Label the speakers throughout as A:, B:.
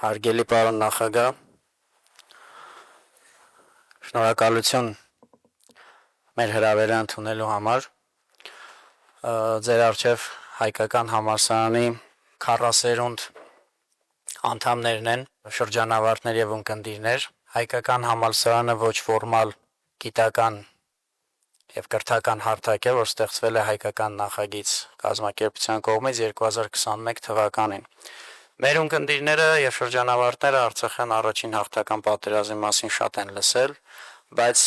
A: Հարգելի պարոն նախագահ, շնորհակալություն մեր հրավերը ընդունելու համար։ Ձեր առջև հայկական համալսարանի 40 անդամներն են, շրջանավարտներ եւ ունկնդիրներ։ Հայկական համալսարանը ոչ ֆորմալ գիտական եւ կրթական հարթակ է, որ ստեղծվել է հայկական նախագիծ կազմակերպության կողմից 2021 թվականին։ Մեր ունկնդիրները եւ շրջանավարտները Արցախյան առաջին հաղթական պատերազմի մասին շատ են լսել, բայց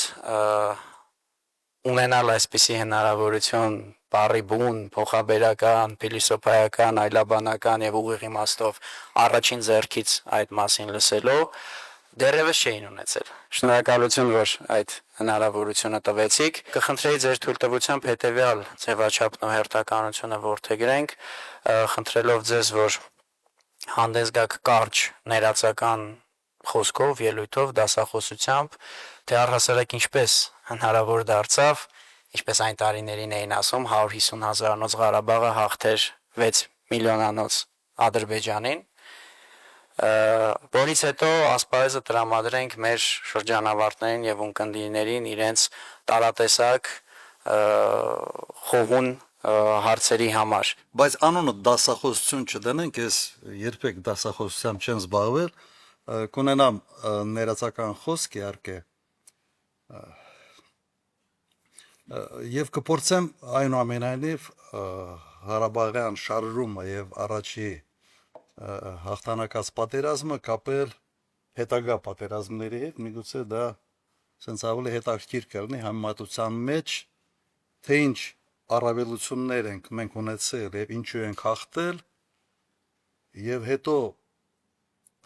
A: ունենալ այսպիսի հնարավորություն բառի բուն, փոխաբերական, փիլիսոփայական, այլաբանական եւ ուղիղ իմաստով առաջին ձեռքից այդ մասին լսելով դեռևս չէին ունեցել։ Շնորհակալություն, որ այդ հնարավորությունը տվեցիք։ Կխնդրեի ձեր թույլտվությամբ հետեւյալ ձևաչափն ու հերթականությունը որդեգրենք, խնդրելով ձեզ, որ հանդես գաք կարճ ներածական խոսքով, ելույթով, դասախոսությամբ, թե առհասարակ ինչպես հնարավոր դարձավ, ինչպես այն տարիներին էին ասում, 150,000-անոց Ղարաբաղը հաղթեր 6 միլիոնանոց Ադրբեջանին, որից հետո ասպարեզը տրամադրենք մեր շրջանավարտներին եւ ունկնդիրներին իրենց տարատեսակ խոհուն հարցերի համար։
B: Բայց անոնը դասախոսություն չդնենք, ես երբեք դասախոսությամբ չեմ զբաղվել, կունենամ ներածական խոսք իհարկե եւ կփորձեմ այնուամենայնիվ Ղարաբաղյան շարժումը եւ առաջի հաղթանակած պատերազմը կապել հետագա պատերազմների հետ, միգուցե դա sense ավելի հետաքրքիր կլինի համեմատության մեջ, թե ինչ առավելություններ ենք մենք ունեցել եւ ինչու ենք հաղթել եւ հետո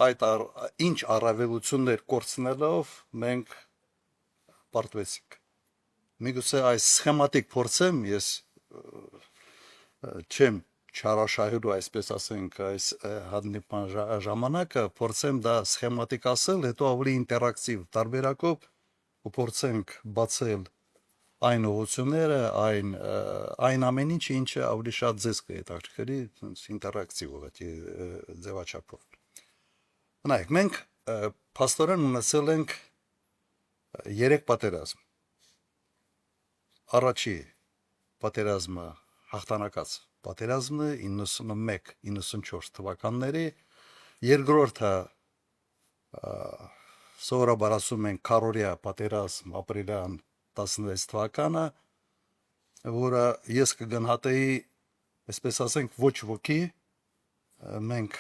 B: այդ ինչ առավելություններ կորցնելով մենք պարտվեցինք։ Միգուցե այս սխեմատիկ փորձեմ ես չեմ չարաշահելու, այսպես ասենք, այս հանդիպման ժամանակը փորձեմ դա սխեմատիկ ասել, հետո ավելի ինտերակտիվ տարբերակով կփորձենք բացել այն ուղղությունները, այն ամեն ինչը ավելի շատ ձեզ կհետաքրքրի ինտերակտիվ ուղղակի ձևաչափով։ Նայեք, մենք փաստորեն ունեցել ենք 3 պատերազմ։ Առաջի պատերազմը հաղթանակած պատերազմն է 91-94 թվականների, երկրորդը սովորաբար ասում են քարորիա պատերազմ ապրիլյան 16 թվականը, որը ես կգնահատեի, այսպես ասենք, ոչ ոքի, մենք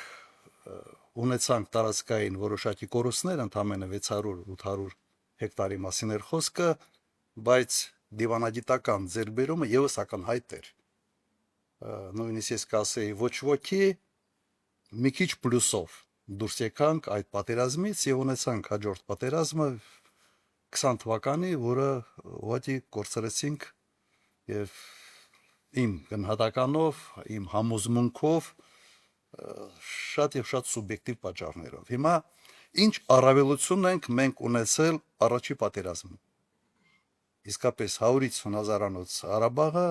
B: ունեցանք տարածքային որոշակի կորուստներ, ընդամենը 600-800 հեկտարի մասին էր խոսքը, բայց դիվանագիտական ձեռքբերումը եւս ակնհայտ էր։ Նույնիսկ ես կասեի ոչ ոքի մի քիչ պլյուսով դուրս եկանք այդ պատերազմից եւ ունեցանք հաջորդ պատերազմը 20 թվականի, որը ուղղակի կորցրեցինք եւ իմ գնահատականով, իմ համոզմունքով շատ եւ շատ սուբյեկտիվ պատճառներով։ Հիմա ինչ առավելություն ենք մենք ունեցել առաջի պատերազմում։ Իսկապես 150,000-անոց Ղարաբաղը,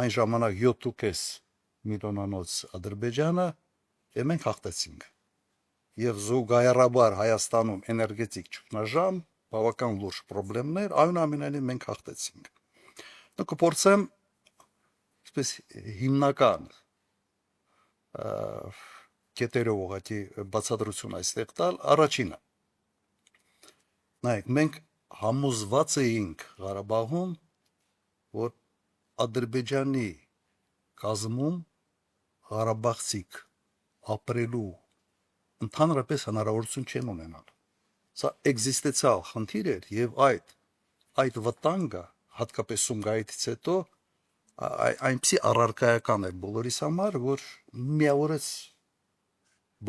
B: այն ժամանակ 7.5 միլիոնանոց Ադրբեջանը եւ մենք հաղթեցինք։ Եվ զուգահեռաբար Հայաստանում էներգետիկ ճգնաժամ, բավական լուրջ խնդիրներ, այնուամենայնիվ մենք հաղթեցինք։ Դու կփորձեմ այսպես հիմնական կետերով ուղղակի բացատրություն այստեղ տալ։ Առաջինը, նայեք, մենք համոզված էինք Ղարաբաղում, որ Ադրբեջանի կազմում Ղարաբաղցիք ապրելու ընդհանրապես հնարավորություն չեն ունենալ։ Սա էկզիստենցիալ խնդիր էր եւ այդ վտանգը հատկապես Սումգայիթից հետո այնպեսի առարկայական էր բոլորիս համար, որ միավորեց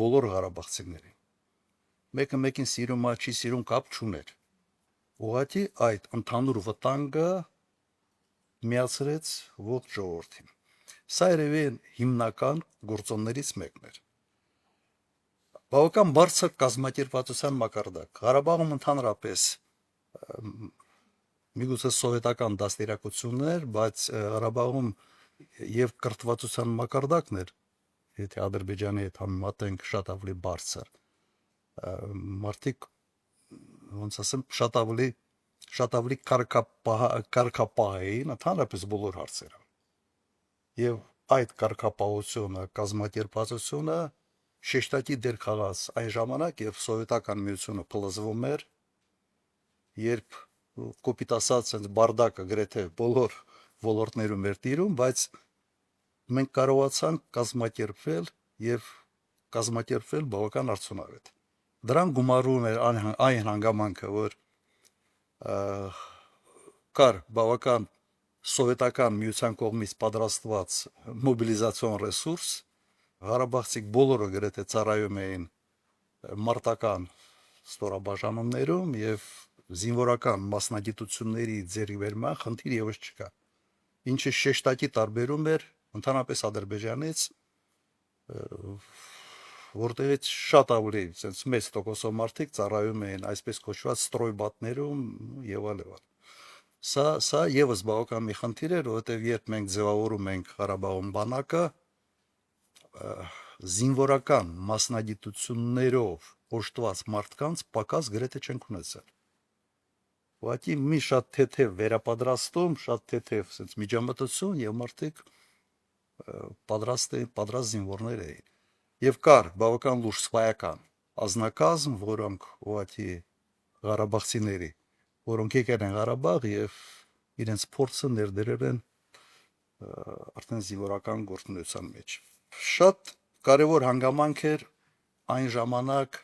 B: բոլոր ղարաբաղցիներին։ Մեկը մեկին սիրում է, չի սիրում կապ չուներ։ Ուղղակի այդ ընդհանուր վտանգը միացրեց ողջ ժողովրդին։ Սա երևի հիմնական գործոններից մեկն էր։ Բավական բարձր կազմակերպվածության մակարդակ։ Ղարաբաղում ընդհանրապես միգուցե սովետական դաստիարակություններ, բայց Ղարաբաղում եւ կրթվածության մակարդակն էր եթե Ադրբեջանի հետ համեմատենք, շատ ավելի բարձր։ Մարդիկ ոնց ասեմ, շատ ավելի կարգապահ էին ընդհանրապես բոլոր հարցերը։ Եվ այդ կարգապահությունը, կազմակերպվածությունը շեշտակի դեր խաղաց այն ժամանակ, երբ սովետական միությունը փլզվում էր, երբ կոպիտ ասած այնց բարդակը գրեթե բոլոր ոլորտներում էր տիրում, բայց մենք կարողացանք կազմակերպվել եւ կազմակերպվել բավական արդյունավետ։ Դրան գումարում էր այն հանգամանքը, որ կար բավական սովետական միության կողմից պատրաստված մոբիլիզացիոն ռեսուրս, Ղարաբաղցիք բոլորը գրեթե ծառայում էին մարտական ստորաբաժանումներում եւ զինվորական մասնագիտությունների ձեռքբերման խնդիր եւս չկա։ Ինչը շեշտակի տարբերում էր ընդհանրապես Ադրբեջանից, որտեղից շատ ավելի sense մեծ տոկոսով մարդիկ ծառայում էին այսպես կոչված ստրոյբատներում եւ այլն։ Սա եւս բավական մի խնդիր էր, որովհետեւ երբ մենք ձևավորում ենք Ղարաբաղում բանակը, զինվորական մասնագիտություններով օժտված մարդկանց պակաս գրեթե չենք ունեցել։ Ուղղակի մի շատ թեթև վերապատրաստում, շատ թեթև sense միջամտություն եւ մարդիկ պատրաստ զինվորներ էին։ Եվ կար բավական լուրջ սպայական ազնագազմ, որոնք ուղղակի Ղարաբաղցիների, որոնք եկել են Ղարաբաղ եւ իրենց փորձը ներդրել են արդեն զինվորական գործունեության մեջ։ Շատ կարևոր հանգամանք էր այն ժամանակ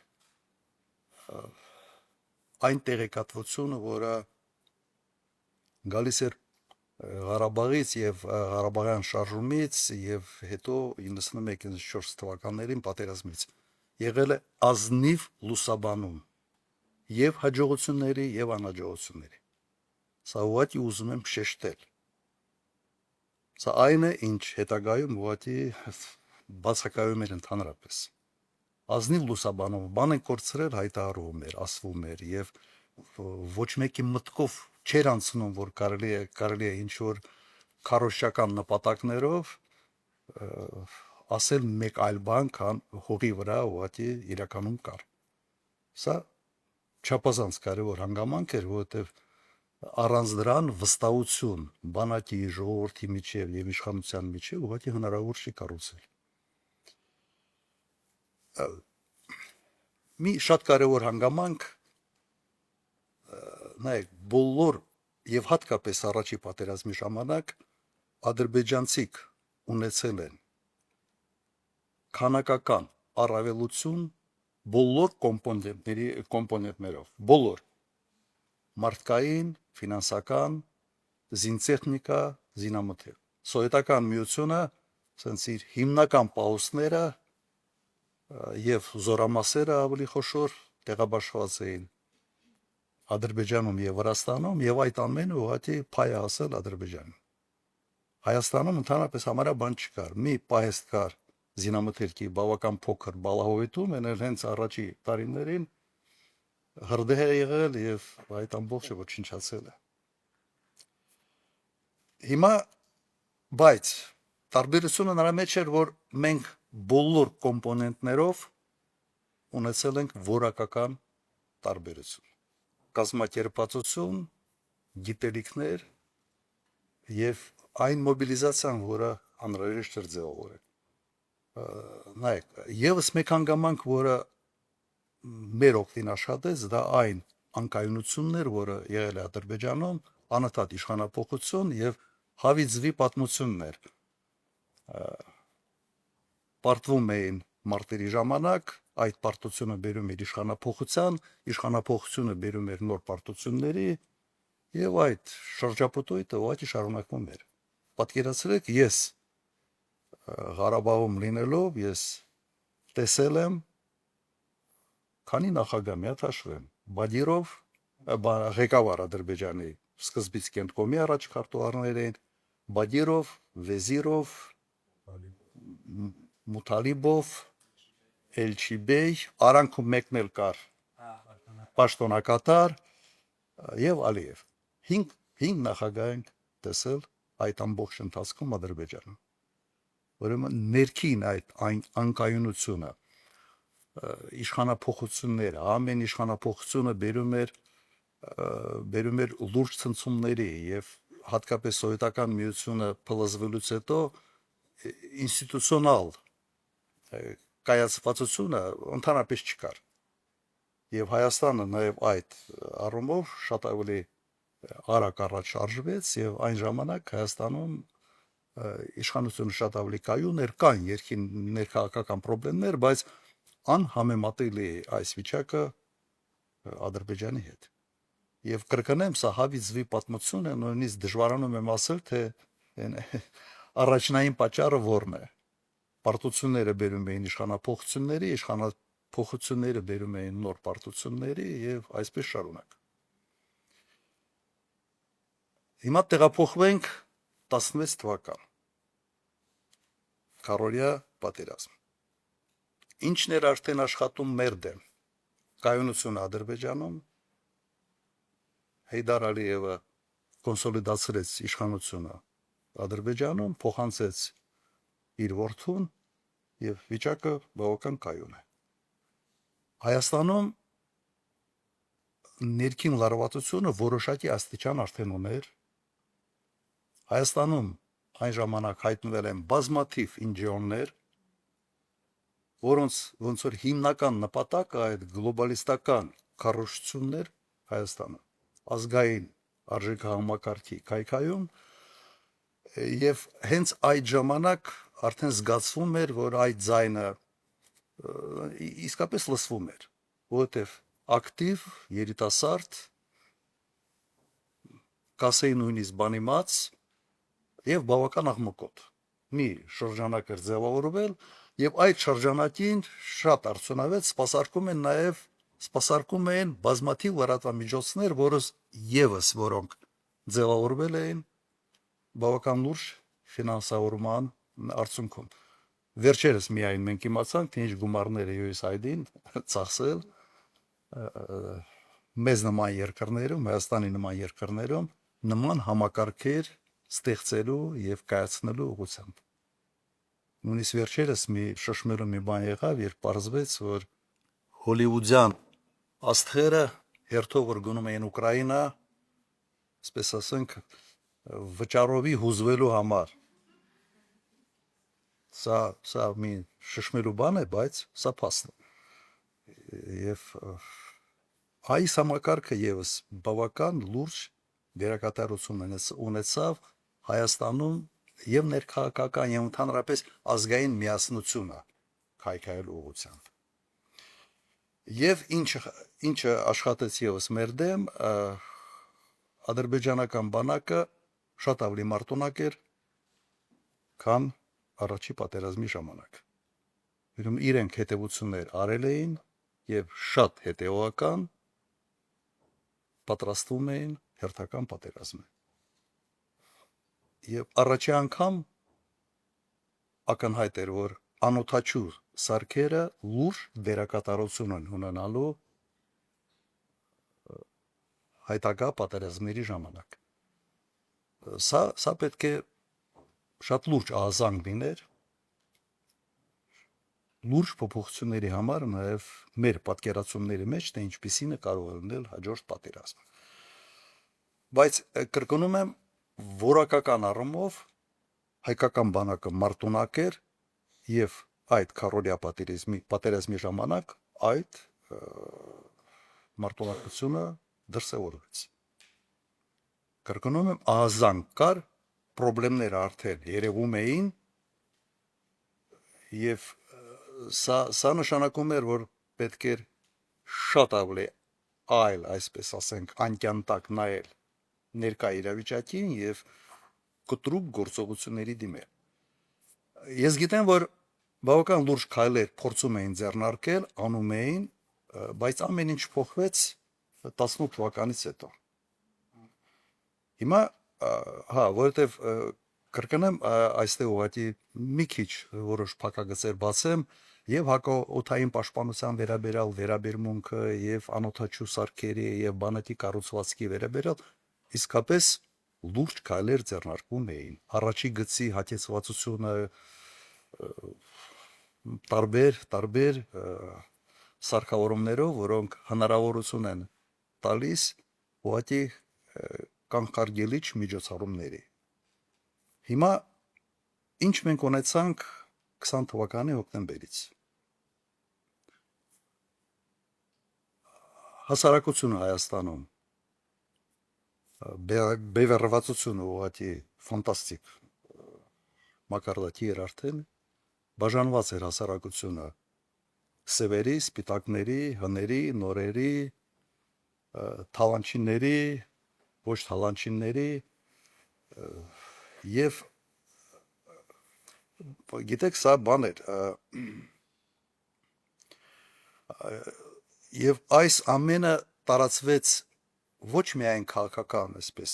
B: այն տեղեկատվությունը, որը գալիս էր Ղարաբաղից եւ Ղարաբաղյան շարժումից եւ հետո 91-94 թվականներին պատերազմից եղել է ազնիվ լուսաբանում եւ հաջողությունների եւ անհաջողությունների։ Սա ուղղակի ուզում եմ շեշտել։ Սա այն է, ինչ հետագայում ուղղակի բացակայում էր ընդհանրապես։ Ազնիվ լուսաբանում, բան են կորցրել, հայտարարում էր, ասվում էր եւ ոչ մեկի մտքով չեր անցնում, որ կարելի է ինչ որ քարոզչական նպատակներով ասել մեկ այլ բան, քան հողի վրա ուղղակի իրականում կար։ Սա չափազանց կարևոր հանգամանք էր, որովհետեւ առանց դրան վստահություն բանակի, ժողովրդի միջև եւ իշխանության միջև ուղղակի հնարավոր չի կառուցել։ Մի շատ կարևոր հանգամանք նայեք, բոլոր եւ հատկապես առաջի պատերազմի ժամանակ ադրբեջանցիք ունեցել են քանակական առավելություն բոլոր կոմպոնենտներով, բոլոր մարդկային, ֆինանսական, զինտեխնիկա, զինամթերք։ Սովետական միությունը ցենց իր հիմնական պահոստները եւ զորամասերը ավելի խոշոր տեղաբաշխված էին Ադրբեջանում եւ Վրաստանում եւ այդ ամենը ուղղակի փայ հասել Ադրբեջանին։ Հայաստանում ընդհանրապես համարյա բան չկար։ Մի պահեստ կար զինամթերքի բավական փոքր բալահովետում, այն հենց առաջի տարիներին հրդեհ է եղել եւ այդ ամբողջը ոչնչացել է։ Հիմա բայց տարբերությունը նրա մեջ էր, որ մենք բոլոր կոմպոնենտներով ունեցել ենք որակական տարբերություն, կազմակերպվածություն, գիտելիքներ եւ այն մոբիլիզացիան, որը անհրաժեշտ էր ձևավորել։ Նայեք, եւս մեկ հանգամանք, որը մեր օգտին աշխատեց, դա այն անկայունությունն էր, որը եղել է Ադրբեջանում, անընդհատ իշխանապողություն եւ հավիձվի պատմությունն էր։ Պարտվում էին մարտերի ժամանակ, այդ պարտությունը բերում էր իշխանապողության, իշխանապողությունը բերում էր նոր պարտությունների եւ այդ շրջապտույտը ուղղակի շարունակվում էր։ Պատկերացրեք, ես Ղարաբաղում լինելով ես տեսել եմ քանի նախագահ մի հատ հաշվեմ, Բադիրով, ղեկավար Ադրբեջանի սկզբից Կենտկոմի առաջքարտուղարներ էին, Բադիրով, Վեզիրով, Մութալիբով, Էլչիբեյ, արանքում մեկն էլ կար պաշտոնակատար եւ Ալիև։ 5 նախագահ ենք տեսել այդ ամբողջ ընթացքում Ադրբեջանում։ ուրեմն ներքին այդ անկայունությունը, իշխանափոխությունները, ամեն իշխանափոխությունը բերում էր լուրջ ցնցումների եւ հատկապես սովետական միությունը փլզվելուց հետո ինստիտուցիոնալ կայացվածությունը ընդհանրապես չկար։ Եվ Հայաստանը նաև այդ առումով շատ ավելի արագ առաջ շարժվեց եւ այն ժամանակ Հայաստանում իշխանությունը շատ ավելի կայուն էր, կան երկին ներքաղաքական խնդիրներ, բայց անհամեմատելի այս վիճակը Ադրբեջանի հետ։ Եվ կրկնեմ, սա հավիզվի պատմություն է, նույնիսկ դժվարանում եմ ասել, թե առաջնային պատճառը որն է։ Պարտությունները բերում էին իշխանափոխությունների, իշխանափոխությունները բերում էին նոր պարտությունների եւ այսպես շարունակ։ Հիմա տեղափոխվենք 16 թվական։ Քարորիա պատերազմ։ Ինչն էր արդեն աշխատում մեր դեմ։ Կայունությունը Ադրբեջանում, Հեյդար Ալիևը կոնսոլիդացրեց իշխանությունը Ադրբեջանում, փոխանցեց իր որդուն եւ վիճակը բավական կայուն է։ Հայաստանում ներքին լարվածությունը որոշակի աստիճան արդեն ուներ։ Հայաստանում այն ժամանակ հայտնվել են բազմաթիվ ինժեներներ, որոնց ոնց որ հիմնական նպատակը այդ գլոբալիստական կառույցություններ Հայաստանը, ազգային արժեքահամակարգի քայքայում, եւ հենց այդ ժամանակ արդեն զգացվում էր, որ այդ ձայնը իսկապես լսվում էր, որովհետեւ ակտիվ երիտասարդ, կասեի նույնիսկ բանիմաց եւ բավական աղմկոտ մի շրջանակ էր ձևավորվել եւ այդ շրջանակին շատ արդյունավետ սպասարկում էին բազմաթիվ լրատվամիջոցներ, որոնք ձևավորվել էին բավական լուրջ ֆինանսավորման արդյունքում։ Վերջերս միայն մենք իմացանք, թե ինչ գումարներ է USAID-ին ծախսել մեզ նման երկրներում, Հայաստանի նման երկրներում նման համակարգեր ստեղծելու եւ կայացնելու ուղղությամբ։ Նույնիսկ վերջերս մի շշմելու մի բան եղավ, երբ պարզվեց, որ հոլիվուդյան աստղերը հերթով որ գնում էին Ուկրաինա, ասես ասենք, վճարովի հուզվելու համար։ Սա մի շշմելու բան է, բայց սա փաստ է։ Եվ այս համակարգը եւս բավական լուրջ դերակատարություն ունեցավ Հայաստանում եւ ներքաղաքական եւ ընդհանրապես ազգային միասնությունը քայքայելու ուղղությամբ։ Եվ ինչը աշխատեց եւս մեր դեմ, ադրբեջանական բանակը շատ ավելի մարտունակ էր, քան առաջի պատերազմի ժամանակ։ Ուրեմն իրենք հետևություններ արել էին եւ շատ հետեւական պատրաստվում էին հերթական պատերազմը։ Եվ առաջի անգամ ակնհայտ էր, որ անօթաչու սարքերը լուրջ դերակատարություն են ունենալու հայտակա պատերազմների ժամանակ։ Սա պետք է շատ լուրջ ահազանգ լիներ լուրջ փոփոխությունների համար նաև մեր պատկերացումների մեջ, թե ինչպիսին է կարող լինել հաջորդ պատերազմը։ Բայց կրկնում եմ, որակական առումով հայկական բանակը մարտունակ էր եւ այդ քարորիա պատերազմի ժամանակ այդ մարտունակությունը դրսևորվեց։ Կրկնում եմ, ահազանգ կար, խնդիրները արդեն երևում էին եւ սա նշանակում էր, որ պետք էր շատ ավելի այսպես ասենք, անկյանտակ նայել ներկա իրավիճակին եւ կտրուկ գործողությունների դիմել։ Ես գիտեմ, որ բավական լուրջ քայլեր փորձում էին ձեռնարկել, անում էին, բայց ամեն ինչ փոխվեց 18 թվականից հետո։ Հիմա, որովհետեւ կրկնեմ, այստեղ ուղղակի մի քիչ որոշ փակագծեր բացեմ եւ հակաօդային պաշտպանության վերաբերմունքը եւ անօթաչու սարքերի եւ բանակի կառուցվածքի վերաբերյալ իսկապես լուրջ քայլեր ձեռնարկվում էին։ Առաջի գծի հատեցվածությունը տարբեր սարքավորումներով, որոնք հնարավորություն են տալիս ուղղակի կանխարգելիչ միջոցառումների։ Հիմա ինչ մենք ունեցանք 20 թվականի հոկտեմբերից։ Հասարակությունը Հայաստանում բևեռվածությունը ուղղակի ֆանտաստիկ մակարդակի էր արդեն, բաժանված էր հասարակությունը սևերի, սպիտակների, հների, նորերի, թալանչինների, ոչ թալանչինների եւ գիտեք սա բան էր եւ այս ամենը տարածվեց ոչ միայն քաղաքական այսպես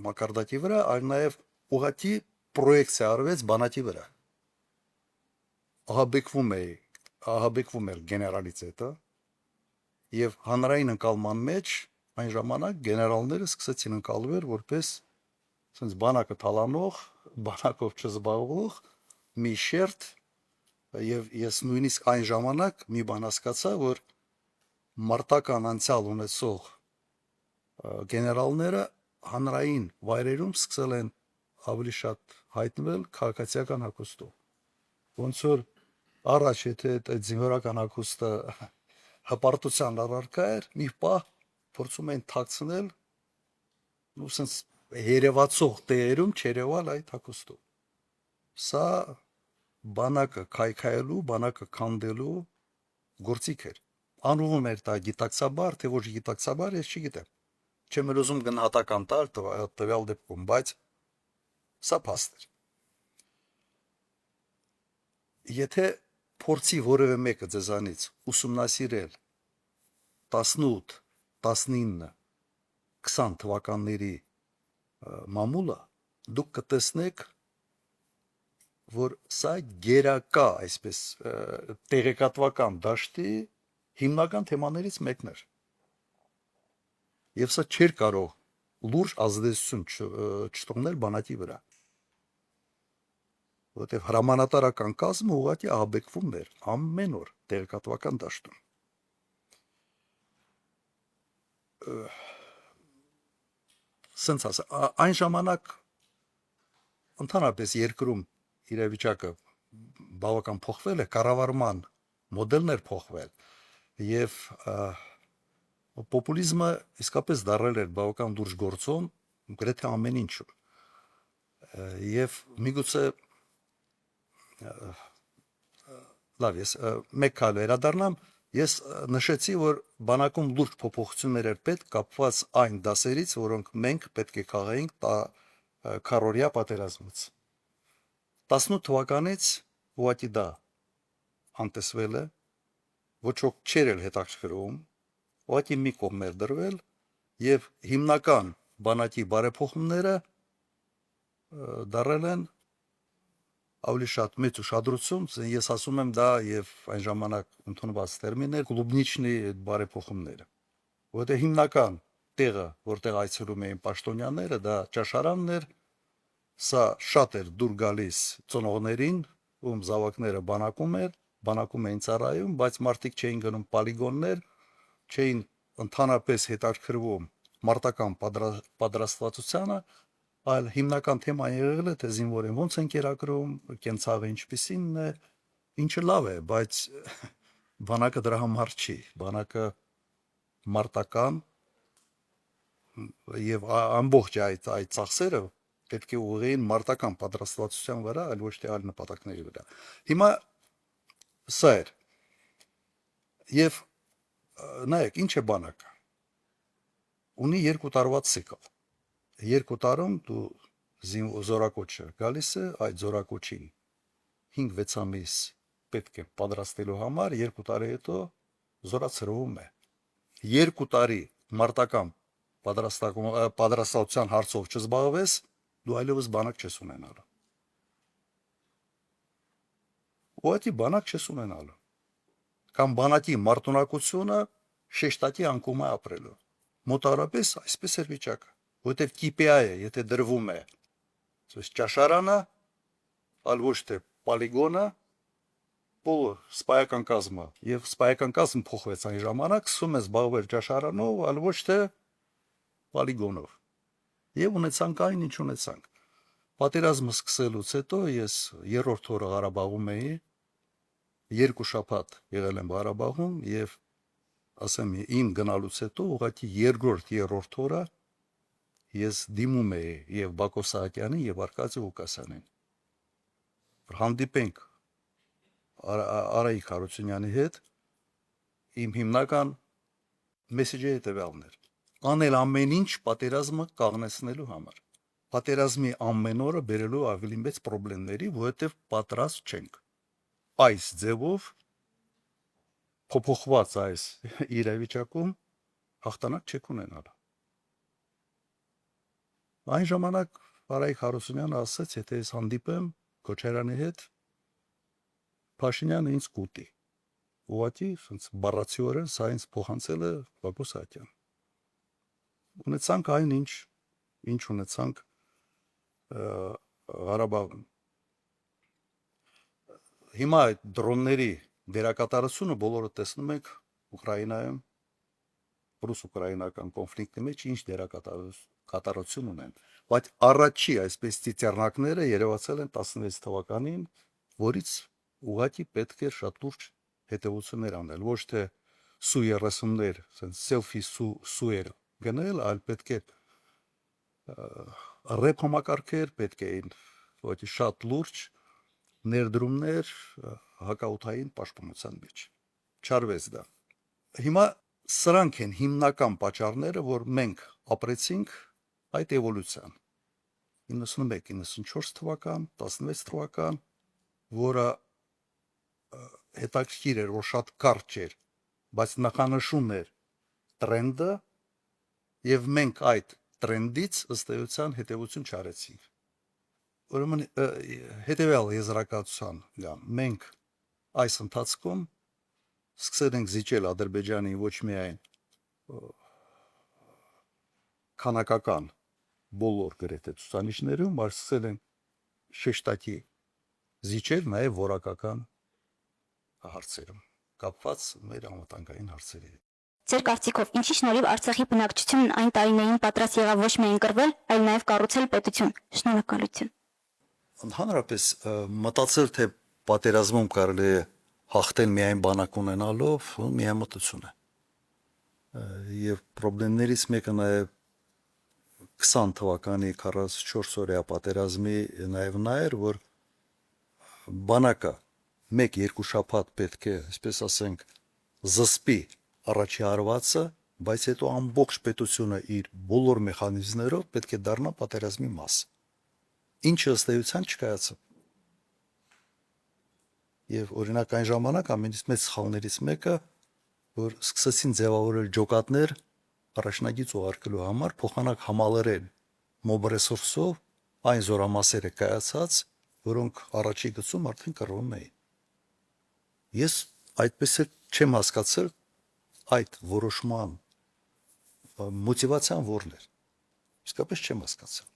B: մակարդակի վրա, այլ նաեւ ուղղակի պրոյեկցիա արվեց բանակի վրա։ Ահաբեկվում էր գեներալիտետը եւ հանրային ընկալման մեջ այն ժամանակ գեներալները սկսեցին ընկալվել որպես ասենց բանակը թալանող, բանակով չզբաղվող մի շերտ եւ ես նույնիսկ այն ժամանակ մի բան հասկացա, որ մարտական անցյալ ունեցող գեներալները հանրային վայրերում սկսել են ավելի շատ հայտնվել քաղաքացիական հագուստով։ Ոնց որ առաջ եթե այդ զինվորական հագուստը հպարտության առարկա էր, մի պահ փորձում էին թաքցնել ու sense երևացող տեղերում չերևալ այդ հագուստով։ Սա բանակը քայքայելու, բանակը քանդելու գործիք էր։ Անվում էր դա գիտակցաբար, թե ոչ գիտակցաբար, ես չգիտեմ։ Չեմ ուզում գնահատական տալ տվյալ դեպքում, բայց սա փաստ էր։ Եթե փորձի որևէ մեկը ձեզանից ուսումնասիրել 18, 19, 20 թվականների մամուլը, դուք կտեսնեք, որ սա գերակա, այսպես տեղեկատվական դաշտի հիմնական թեմաներից մեկն էր։ Եվ սա չէր կարող լուրջ ազդեցություն չթողնել բանակի վրա։ Որտեղ հրամանատարական կազմը ուղղակի ահաբեկվում էր ամեն օր տեղեկատվական դաշտում։ Սենց ասա, այն ժամանակ ընդհանրապես երկրում իրավիճակը բավական փոխվել է, կառավարման մոդելն էր փոխվել եւ պոպուլիզմը իսկապես դարել էր բավական լուրջ գործոն գրեթե ամեն ինչում։ Եվ միգուցե լավ ես մեկ քայլ վերադառնամ, ես նշեցի, որ բանակում լուրջ փոփոխություններ էր պետք կապված այն դասերից, որոնք մենք պետք է քաղայինք քառօրյա պատերազմից։ 18 թվականից ուղղակի դա անտեսվել է, ոչ ոք չէր էլ հետաքրքրվում, ուղղակի մի կողմ էր դրվել եւ հիմնական բանակի բարեփոխումները դարել են ավելի շատ մեծ ուշադրություն, ես ասում եմ դա եւ այն ժամանակ ընդունված տերմին էր կլուբնիչնի բարեփոխումները, որտեղ հիմնական տեղը, որտեղ այցելում էին պաշտոնյաները, դա ճաշարանն էր, սա շատ էր դուր գալիս ծնողներին, ում զավակները բանակում էին ծառայում, բայց մարդիկ չէին գնում պոլիգոններ, չէին ընդհանրապես հետաքրքրվում մարտական պատրաստվածությանը, այլ հիմնական թեման եղել է թե զինվորին ոնց են կերակրում, կենցաղը ինչպիսինն է, ինչը լավ է, բայց բանակը դրա համար չի, բանակը մարտական եւ ամբողջ այդ ծախսերը պետք է ուղղեին մարտական պատրաստվածության վրա, այլ ոչ թե այլ նպատակների վրա։ Հիմա սա էր։ Եվ նայեք, ինչ է բանակը։ Ունի 2 տարվա ցիկլ։ 2 տարում դու զորակոչը գալիս է, այդ զորակոչին 5-6 ամիս պետք է պատրաստելու համար, 2 տարի հետո զորացրվում է։ 2 տարի մարտական պատրաստության հարցով չզբաղվես, դու այլևս բանակ չես ունենալու։ Ուղղակի բանակ չես ունենալու։ Կամ բանակի մարտունակությունը շեշտակի անկում է ապրելու։ Մոտավորապես այսպես էր վիճակը, որտեղ KPI-ը, եթե դրվում է, ճաշարանը, այլ ոչ թե պոլիգոնը բոլոր սպայական կազմը եւ սպայական կազմը փոխվեց այն ժամանակ սկսում է զբաղվել ճաշարանով, այլ ոչ թե պոլիգոնով։ Եվ ունեցանք այն, ինչ ունեցանք։ Պատերազմը սկսելուց հետո ես երրորդ օրը Ղարաբաղում էի, 2 շաբաթ եղել եմ Ղարաբաղում եւ ասեմ իմ գնալուց հետո ուղղակի երրորդ օրը ես դիմում էի եւ Բակո Սահակյանին եւ Արկադի Ղուկասյանին։ Հանդիպենք Արայիկ Հարությունյանի հետ իմ հիմնական մեսեջը հետևյալն էր. անել ամեն ինչ պատերազմը կաղնեցնելու համար։ Պատերազմի ամեն օրը բերելու ավելի մեծ խնդիրների, որովհետև պատրաստ չենք։ Այս ձևով փոփոխված այս իրավիճակում հաղթանակ չեք ունենալ։ Այն ժամանակ Արայիկ Հարությունյանը ասաց, եթե ես հանդիպեմ Քոչարյանի հետ, Փաշինյանը ինձ կուտի։ Ուղղակի ասենց բառացիորեն սա ինձ փոխանցել է Բակո Սահակյան։ Ունեցանք այն ինչ ունեցանք Ղարաբաղում։ Հիմա այդ դրոնների դերակատարությունը բոլորը տեսնում եք Ուկրաինայում, ռուս-ուկրաինական կոնֆլիկտի մեջ ինչ դերակատարություն ունեն։ Բայց առաջի այսպես ծիծեռնակները երևացել են 16 թվականին, որից ուղղակի պետք է շատ լուրջ հետևություններ անել, ոչ թե Su-30-ներ, ասենց selfie Su-եր գնել, այլ պետք է ռեփ համակարգեր, պետք է ուղղակի շատ լուրջ ներդրումներ հակաօդային պաշտպանության մեջ։ Չարվեց դա։ Հիմա սրանք են հիմնական պատճառները, որ մենք ապրեցինք այդ էվոլյուցիան։ 91-94 թվական, 16 թվական, որը հետաքրքիր էր, որ շատ կարճ էր, բայց նախանշում էր տրենդը, եւ մենք այդ տրենդից ըստ էության հետևություն չարեցինք։ Ուրեմն հետևյալ եզրակացության գամ, մենք այս ընթացքում սկսել ենք զիջել Ադրբեջանի ոչ միայն քանակական բոլոր գրեթե ցուցանիշներում, այլ սկսել ենք շեշտակի զիջել նաև որակական հարցերում, կապված մեր անվտանգային հարցերի հետ։
C: Ձեր կարծիքով ինչի շնորհիվ Արցախի բնակչությունն այն տարիներին պատրաստ եղավ ոչ միայն կռվել, այլ նաև կառուցել պետություն։ Շնորհակալություն։
B: Ընդհանրապես մտածել, թե պատերազմում կարելի է հաղթել միայն բանակ ունենալով, միամտություն է։ Եվ խնդիրներից մեկը նաև 20 թվականի 44 օրյա պատերազմի նաև նա էր, որ բանակը 1-2 շաբաթ պետք է, այսպես ասենք, զսպի առաջի հարվածը, բայց հետո ամբողջ պետությունը իր բոլոր մեխանիզմներով պետք է դառնա պատերազմի մաս։ Ինչը ըստ էության չկայացավ։ Եվ օրինակ այն ժամանակ ամենից մեծ սխալներից մեկը, որ սկսեցին ձևավորել ջոկատներ առաջնագիծ ուղարկելու համար, փոխանակ համալրել մոբ ռեսուրսով այն զորամասերը կայացած, որոնք առաջի գծում արդեն կռվում էին։ Ես այդպես էլ չեմ հասկացել այդ որոշման մոտիվացիան որն էր։ Իսկապես չեմ հասկացել։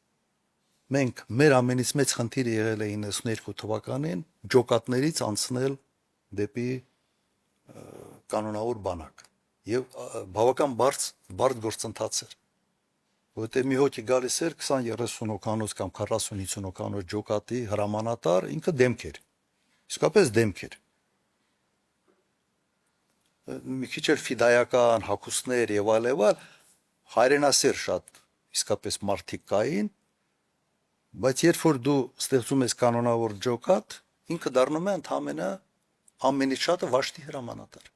B: Մենք մեր ամենից մեծ խնդիրը եղել է 92 թվականին ջոկատներից անցնել դեպի կանոնավոր բանակ։ Եվ բավական բարդ գործընթաց էր։ Որտեղ մի հոգի գալիս էր 20-30 հոգանոց կամ 40-50 հոգանոց ջոկատի հրամանատար, ինքը դեմք էր։ Իսկապես դեմք էր։ Մի քիչ էր ֆիդայական հագուստներ եւ այլ, հայրենասեր շատ իսկապես մարդիկ կային, բայց երբ որ դու ստեղծում ես կանոնավոր ջոկատ, ինքը դառնում է ընդհանրապես ամենից շատը վաշտի հրամանատար,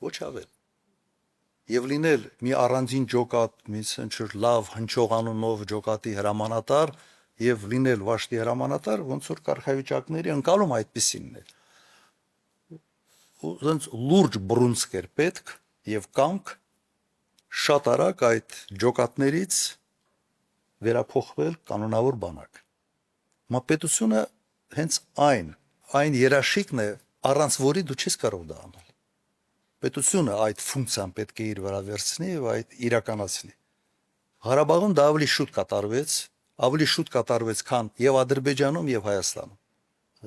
B: ոչ ավել։ Եվ լինել մի առանձին ջոկատ, մի ինչ-որ լավ հնչող անունով ջոկատի հրամանատար եւ լինել վաշտի հրամանատար, ոնց որ կարգավիճակների ընկալում այդպեսինն է։ Ոնց լուրջ բռունցք էր պետք եւ կամք շատ արագ այդ ջոկատներից վերափոխվել կանոնավոր բանակ։ Մապետությունը հենց այն երաշիկն է, առանց որի դու չես կարող դա անել։ Պետությունը այդ ֆունկցիան պետք է իր վրա վերցնի եւ այդ իրականացնի։ Ղարաբաղում դա ավելի շուտ կատարվեց, քան եւ Ադրբեջանում եւ Հայաստանում։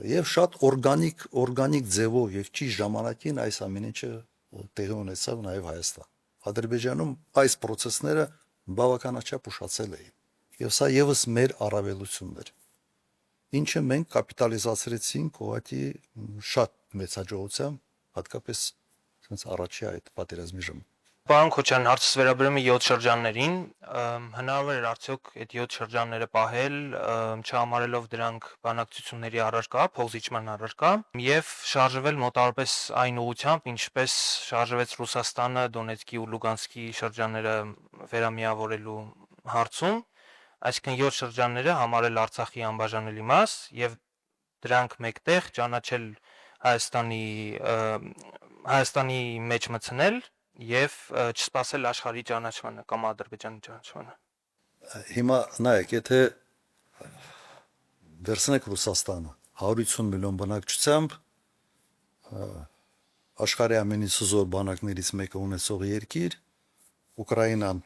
B: Եվ շատ օրգանիկ ձևով եւ ճիշտ ժամանակին այս ամեն ինչը տեղի ունեցավ նաեւ Հայաստան։ Ադրբեջանում այս process-ները բավականաչափ ուշացել էին։ Եվ սա եւս մեր առավելությունն էր։ Ինչը մենք կապիտալիզացրեցինք ուղղակի շատ մեծ հաջողությամբ, հատկապես sense առաջի այդ պատերազմի ժամանակ։
D: Պարոն Քոչարյան, հարցս վերաբերում է 7 շրջաններին, հնարավոր էր արդյոք այդ 7 շրջանները պահել, չհամարելով դրանք բանակցությունների առարկա, փոխզիջման առարկա, եւ շարժվել մոտավորապես այն ուղղությամբ, ինչպես շարժվեց Ռուսաստանը Դոնեցկի ու Լուգանսկի շրջանները վերամիավորելու հարցում, այսինքն 7 շրջանները համարել Արցախի անբաժանելի մաս եւ դրանք մեկտեղ ճանաչել Հայաստանի մեջ մտցնել եւ չսպասել աշխարհի ճանաչմանը կամ Ադրբեջանի ճանաչմանը։
B: Հիմա նայեք, եթե վերցնեք Ռուսաստանը 150 միլիոն բնակչությամբ աշխարհի ամենից հզոր բանակներից մեկը ունեցող երկիր, Ուկրաինան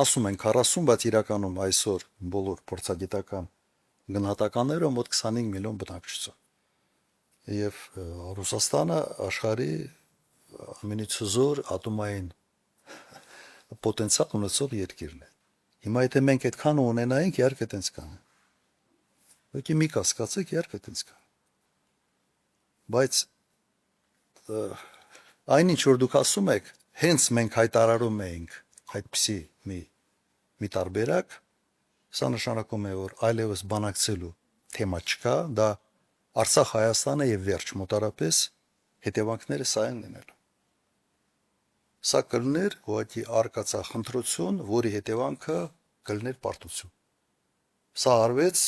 B: ասում են 40, բայց իրականում այսօր բոլոր փորձագիտական գնահատականները մոտ 25 միլիոն բնակչություն։ Եվ Ռուսաստանը աշխարհի ամենից հզոր ատոմային պոտենցիալ ունեցող երկիրն է։ Հիմա եթե մենք այդքան ունենայինք, իհարկե այդպես կան։ Եկի մի կասկածեք, իհարկե այդպես կան։ Բայց այնինչ որ դուք ասում եք, հենց մենք հայտարարում էինք այդպիսի մի տարբերակ, սա նշանակում է, որ այլևս բանակցելու թեմա չկա, դա Արցախ-Հայաստանը եւ վերջ մոտարապես հետևանքները սա են լինելու։ Սա կլներ ուղղակի արկածախնդրություն, որի հետևանքը կլներ պարտություն։ Սա արվեց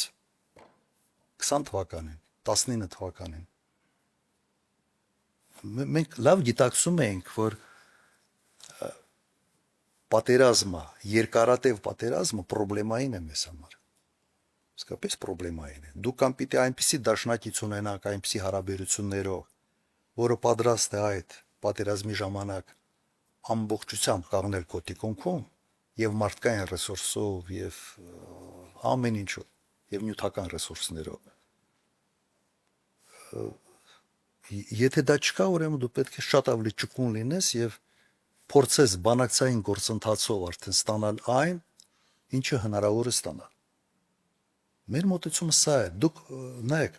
B: 20 թվականին, 19 թվականին։ Մենք լավ գիտակցում ենք, որ պատերազմը, երկարատև պատերազմը պրոբլեմային է մեզ համար։ Իսկապես պրոբլեմային է։ Դուք կամ պիտի այնպիսի դաշնակից ունենաք, այնպիսի հարաբերություններով, որը պատրաստ է այդ պատերազմի ժամանակ ամբողջությամբ կանգնել կոտիկոնքում եւ մարդկային ռեսուրսով եւ ամեն ինչով եւ նյութական ռեսուրսներով։ Եթե դա չկա, ուրեմն դու պետք է շատ ավելի ճկուն լինես եւ փորձես բանակցային գործընթացով արդեն ստանալ այն, ինչը հնարավոր է ստանալ։ Մեր մոտեցումը սա է։ Դուք նայեք,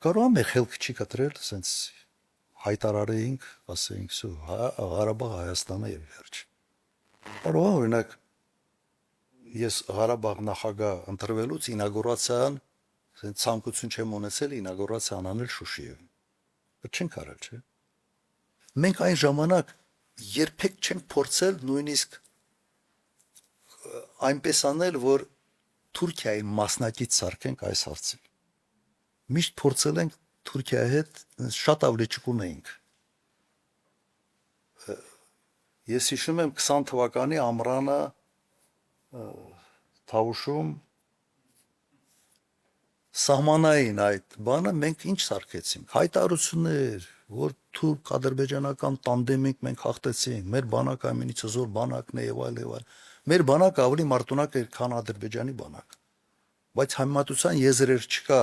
B: կարող է մեր խելքը չի կտրել, ասենց հայտարարեինք, ասեինք, սու Ղարաբաղ Հայաստանը եւ վերջ։ Կարող է օրինակ ես Ղարաբաղ նախագահ ընտրվելուց ինագուրացիան, ասենց ցանկություն չեմ ունեցել ինագուրացիան անել Շուշիում։ Դա չենք արել, չէ՞։ Մենք այն ժամանակ երբեք չենք փորձել նույնիսկ այնպես անել, որ Թուրքիայի մասնակից սարքենք այս հարցին։ Միշտ փորձել ենք Թուրքիայի հետ շատ ավելի ճկուն էինք։ Ես հիշում եմ 20 թվականի ամռանը Թավուշում սահմանային այդ բանը մենք ինչ սարքեցինք։ Հայտարարություններ, որ թուրք-ադրբեջանական տանդեմինք մենք հաղթեցինք, մեր բանակը ամենից հզոր բանակն է եւ այլ եւ այլ։ Մեր բանակը ավելի մարտունակ էր, քան Ադրբեջանի բանակը։ Բայց համեմատության եզրեր չկա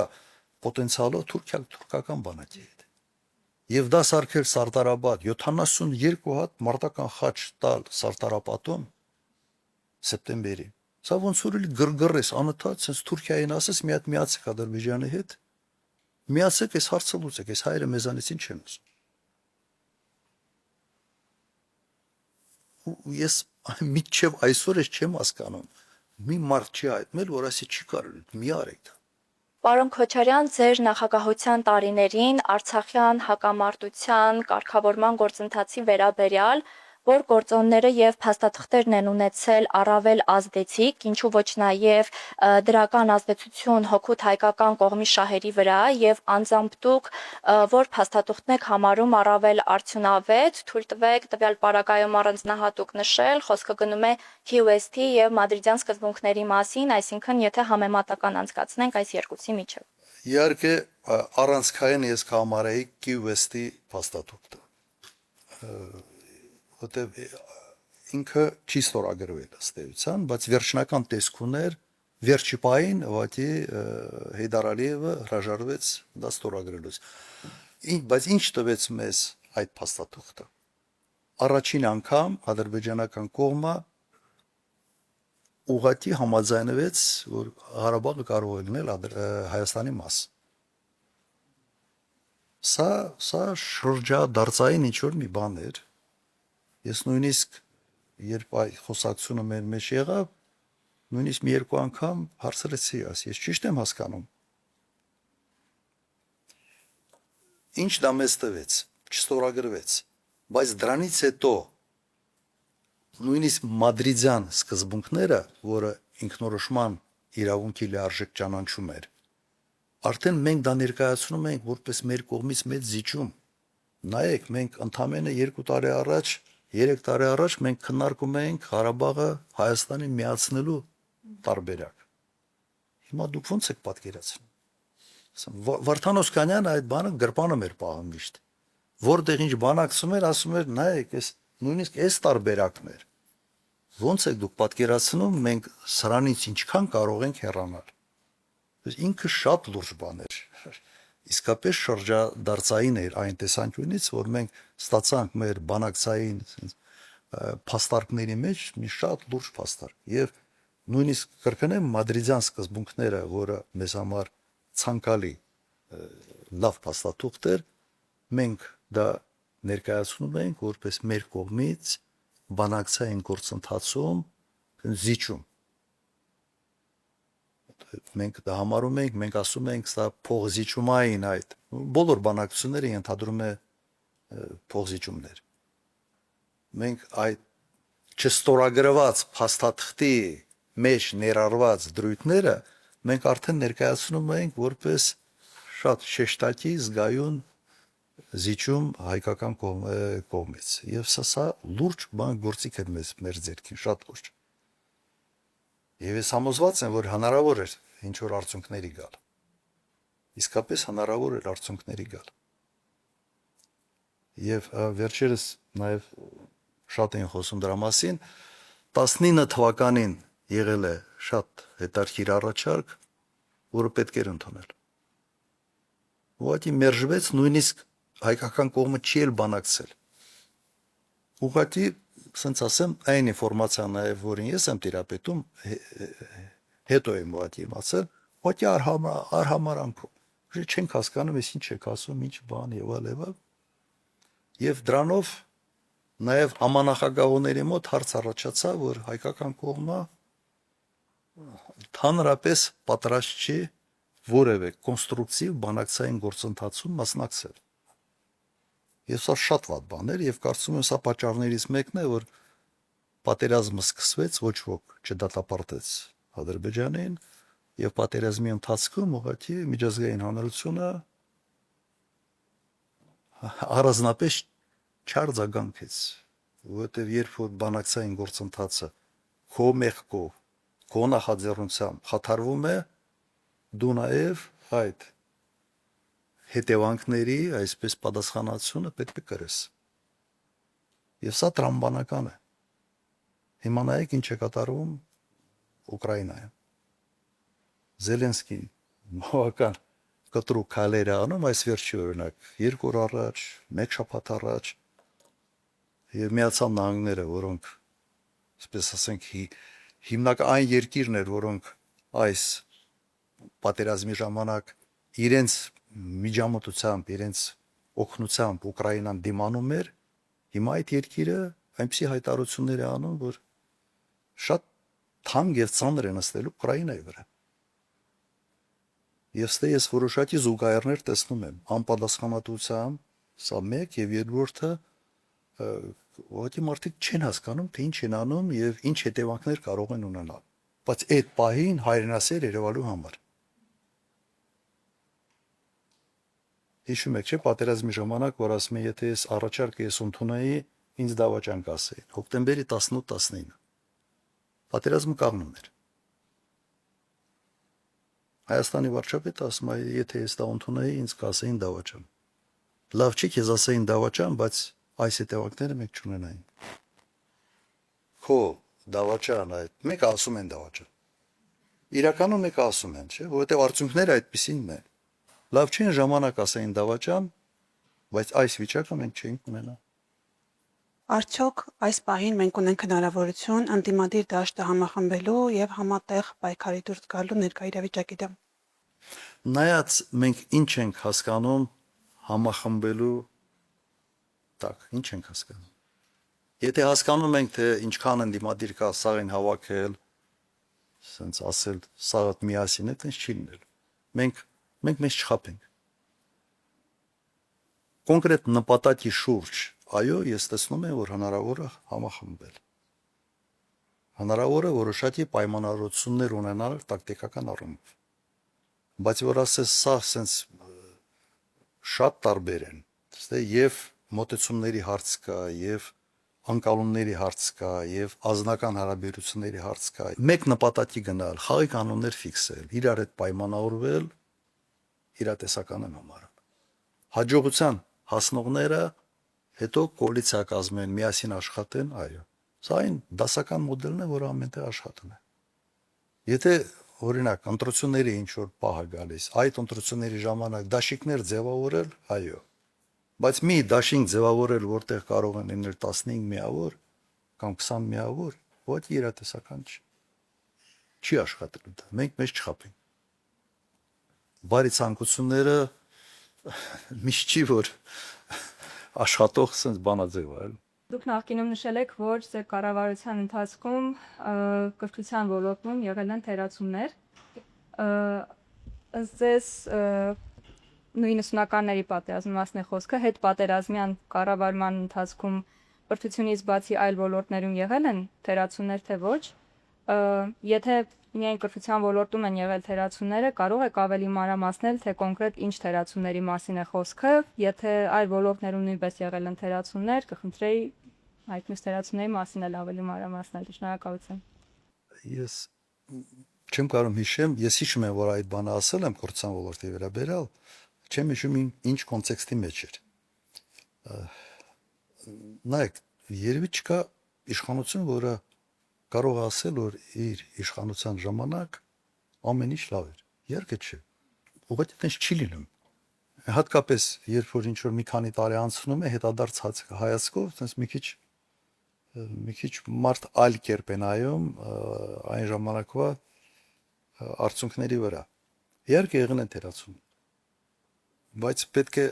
B: պոտենցիալով թուրքական բանակի հետ։ Եվ դա սարքել Սարտարաբադ 72 հատ մարտական խաչ տալ Սարտարապատում սեպտեմբերի։ Սա ոնց որ գրգռես անընդհատ, sense Թուրքիային ասես մի հատ միացեք Ադրբեջանի հետ։ Միացեք, այս հարցը լուծեք, այս հայերը մեզանից ինչ են ուզում։ Ես մինչև այսօր ես չեմ հասկանում։ Մի մարդ չի հայտնել, որ ասի չի կարելի, մի արեք դա։
E: Պարոն Քոչարյան, ձեր նախագահության տարիներին Արցախյան հակամարտության կարգավորման գործընթացի վերաբերյալ որ գործոնները եւ փաստաթղթերն են ունեցել առավել ազդեցիկ, ինչու ոչ նաեւ դրական ազդեցություն հոգուտ հայկական կողմի շահերի վրա եւ անձամբ դուք որ փաստաթղթն եք համարում առավել արդյունավետ, թույլ տվեք տվյալ պարագայում առանձնահատուկ նշել, խոսքը գնում է QST եւ մադրիդյան սկզբունքների մասին, այսինքն եթե համեմատական անցկացնենք այս երկուսի միջեւ։
B: Իհարկե առանցքային ես կհամարեի QST փաստաթուղթը։ Որտեւ ինքը չի ստորագրվել ըստ էության, բայց վերջնական տեսք ուներ վերջի պահին ուղղակի Հեյդար Ալիևը հրաժարվեց դա ստորագրելուց։ Բայց ինչ տվեց մեզ այդ փաստաթուղթը։ Առաջին անգամ ադրբեջանական կողմը ուղղակի համաձայնվեց, որ Ղարաբաղը կարող է լինել Հայաստանի մաս։ Սա շրջադարձային ինչ-որ մի բան էր։ Ես նույնիսկ երբ այդ խոսակցությունը մեր մեջ եղավ, նույնիսկ մի երկու անգամ հարցրեցի, ես ճիշտ եմ հասկանում։ Ինչ դա մեզ տվեց, չստորագրվեց, բայց դրանից հետո նույնիսկ մադրիդյան սկզբունքները, որը ինքնորոշման իրավունքի լիարժեք ճանաչում էր, արդեն մենք դա ներկայացնում ենք որպես մեր կողմից մեծ զիջում։ Նայեք, մենք ընդամենը 2 տարի առաջ, 3 տարի առաջ մենք քննարկում էինք Ղարաբաղը Հայաստանին միացնելու տարբերակ։ Հիմա դուք ո՞նց եք պատկերացնում։ Վարդան Օսկանյանը այդ բանը գրպանում էր պահում միշտ։ Որտեղ ինչ բանակցում էր, ասում էր, նայեք, նույնիսկ այս տարբերակն էր։ Ոնց եք դուք պատկերացնում, մենք սրանից ինչքան կարող ենք հեռանալ։ Ինքը շատ լուրջ բան էր։ Իսկապես շրջադարձային էր այն տեսանկյունից, որ մենք ստացանք մեր բանակցային փաստարկների մեջ մի շատ լուրջ փաստարկ։ Եվ նույնիսկ կրկնեմ մադրիդյան սկզբունքները, որը մեզ համար ցանկալի լավ փաստաթուղթ էր, մենք դա ներկայացնում ենք որպես մեր կողմից բանակցային գործընթացում զիջում։ Մենք դա համարում ենք, մենք ասում ենք, սա փողզիջումային այդ բոլոր բանակցությունները ենթադրում է փողզիջումներ։ Մենք այդ չստորագրված փաստաթղթի մեջ ներառված դրույթները մենք արդեն ներկայացնում ենք որպես շատ շեշտակի զգայուն զիջում հայկական կողմից։ Եվ սա լուրջ բան գործիք էր մեր ձեռքին, շատ լուրջ։ Եվ ես համոզված եմ, որ հնարավոր էր ինչ-որ արդյունքների գալ։ Իսկապես հնարավոր էր արդյունքների գալ։ Եվ վերջերս նաև շատ էին խոսում դրա մասին, 19 թվականին եղել է շատ հետաքրքիր առաջարկ, որը պետք էր ընդունել։ Ուղղակի մերժվեց, նույնիսկ հայկական կողմը չի էլ բանակցել։ Ուղղակի, ասենց ասեմ, այն ինֆորմացիան նաև, որին ես եմ տիրապետում, հետո եմ ուղղակի իմացել, ուղղակի արհամարանքով։ Չենք հասկանում, ես ինչ եք ասում, ինչ բան եւ այլ։ Եվ դրանով նաև ամանախագահողների մոտ հարց առաջացավ, որ հայկական կողմը հանրապես պատրաստ չի որևէ կոնստրուկտիվ բանակցային գործընթացում մասնակցել։ Եվ սա շատ վատ բան էր, եւ կարծում եմ սա պատճառներից մեկն է, որ պատերազմը սկսվեց, ոչ ոք չդատապարտեց Ադրբեջանին, եւ պատերազմի ընթացքում ուղղակի միջազգային հանրությունը առանձնապես չարձագանքեց, որովհետև երբ որ բանակցային գործընթացը քո մեղքով, քո նախաձեռնությամբ խաթարվում է, դու նաև այդ հետևանքների այսպես պատասխանատվությունը պետք է կրես։ Եվ սա տրամաբանական է։ Հիմա նայեք ինչ է կատարվում Ուկրաինայում։ Զելենսկին բավական կտրուկ քայլեր է անում, այս վերջի օրինակ 2 օր առաջ, 1 շաբաթ առաջ, եւ Միացյալ Նահանգները, որոնք, այսպես ասենք, հիմնական այն երկիրն էր, որոնք այս պատերազմի ժամանակ իրենց միջամտությամբ, իրենց օգնությամբ Ուկրաինան դիմանում էր, հիմա այդ երկիրը այնպիսի հայտարարություններ է անում, որ շատ թանկ եւ ծանր է նստել Ուկրաինայի վրա։ Եվ ստե ես որոշակի զուգահեռներ տեսնում եմ անպատասխանատվությամբ, սա մեկ, եւ երկրորդը ուղղակի մարդիկ չեն հասկանում, թե ինչ են անում եւ ինչ հետևանքներ կարող են ունենալ։ Բայց այդ պահին հայրենասեր երևալու համար։ Հիշում եք, չէ՞, պատերազմի ժամանակ, որ ասում եմ, եթե ես առաջարկը ես ընդունեի, ինձ դավաճան կասեին։ Հոկտեմբերի 18-19։ Պատերազմը կաղնում էր։ Հայաստանի վարչապետը ասում է, եթե ես դա ընդունեի, ինձ կասեին դավաճան։ Լավ չի, քեզ ասեին դավաճան, բայց այս հետևանքները մենք չունենային։ Քո դավաճան այդ, մեկը ասում են դավաճան։ իրականում եկա ասում են, չէ, որովհետև արդյունքները այդպեսինն են։ Լավ չեն ժամանակ ասային դավաճան, բայց այս վիճակը մենք չենք ունենա։
F: Արդյոք այս պահին մենք ունենք հնարավորություն անդիմադիր դաշտը համախմբելու եւ համատեղ պայքարի դուրս գալու ներկա իրավիճակի դեմ։
B: Նայած մենք ինչ ենք հասկանում համախմբելու տակ, ինչ ենք հասկանում։ Եթե հասկանում ենք, թե ինչքան ընդդիմադիր կա սաղին հավաքել, ասենց ասել, սաղը միասին է, տենց չի լինել։ Մենք մեզ չխաբենք։ Կոնկրետ նպատակի շուրջ, այո, ես տեսնում եմ, որ հնարավոր է համախմբել։ Հնարավոր է որոշակի պայմանավորություններ ունենալ տակտիկական առումով։ Բայց որ ասես սա սենց շատ տարբեր են, թե եւ մոտեցումների հարց կա, եւ անկալումների հարց կա, եւ ազնական հարաբերությունների հարց կա։ Մեկ նպատակի գնալ, խաղի կանոններ ֆիքսել, իրար հետ պայմանավորվել, իրատեսական եմ համարում։ Հաջողության հասնողները հետո կոալիցիա կազմեն, միասին աշխատեն, այո։ Սա այն դասական մոդելն է, որը ամենտեղ աշխատում է։ Եթե օրինակ ընտրությունների ինչ որ պահ է գալիս, այդ ընտրությունների ժամանակ դաշինքներ ձևավորել, այո։ Բայց մի դաշինք ձևավորել, որտեղ կարող են լինել 15 միավոր կամ 20 միավոր, ոչ իրատեսական չի։ Չի աշխատելու դա։ Մենք մեզ չխաբենք։ Բարի ցանկությունները միշտ չի որ աշխատող sense բանաձև է։
G: Դուք նախկինում նշել եք, որ ձեր կառավարության ընթացքում կրթության ոլորտում եղել են թերացումներ։ Ըստ ձեզ նույն 90-ականների պատերազմի մասն է խոսքը, հետ պատերազմյան կառավարման ընթացքում կրթությունից բացի այլ ոլորտներում եղել են թերացումներ, թե ոչ։ Եթե միայն կրթության ոլորտում են եղել թերացումները, կարող եք ավելի մանրամասնել, թե կոնկրետ ինչ թերացումների մասին է խոսքը, եթե այլ ոլորտներում նույնպես եղել են թերացումներ, կխնդրեի այդ մյուս թերացումների մասին էլ ավելի մանրամասնել։ Շնորհակալություն։
B: Ես չեմ կարող հիշեմ, ես հիշում եմ, որ այդ բանը ասել եմ կրթության ոլորտի վերաբերյալ, չեմ հիշում ինչ կոնտեքստի մեջ էր։ Նայեք, երևի չկա իշխանություն, որը կարող է ասել, որ իր իշխանության ժամանակ ամեն ինչ լավ էր։ Իհարկե չէ։ Ուղղակի այդպես չի լինում։ Հատկապես երբ որ ինչ որ մի քանի տարի անցնում է, հետադարձ հայացքով, sense մի քիչ մարդ այլ կերպ է նայում այն ժամանակվա արդյունքների վրա։ Իհարկե եղել են թերացում։ Բայց պետք է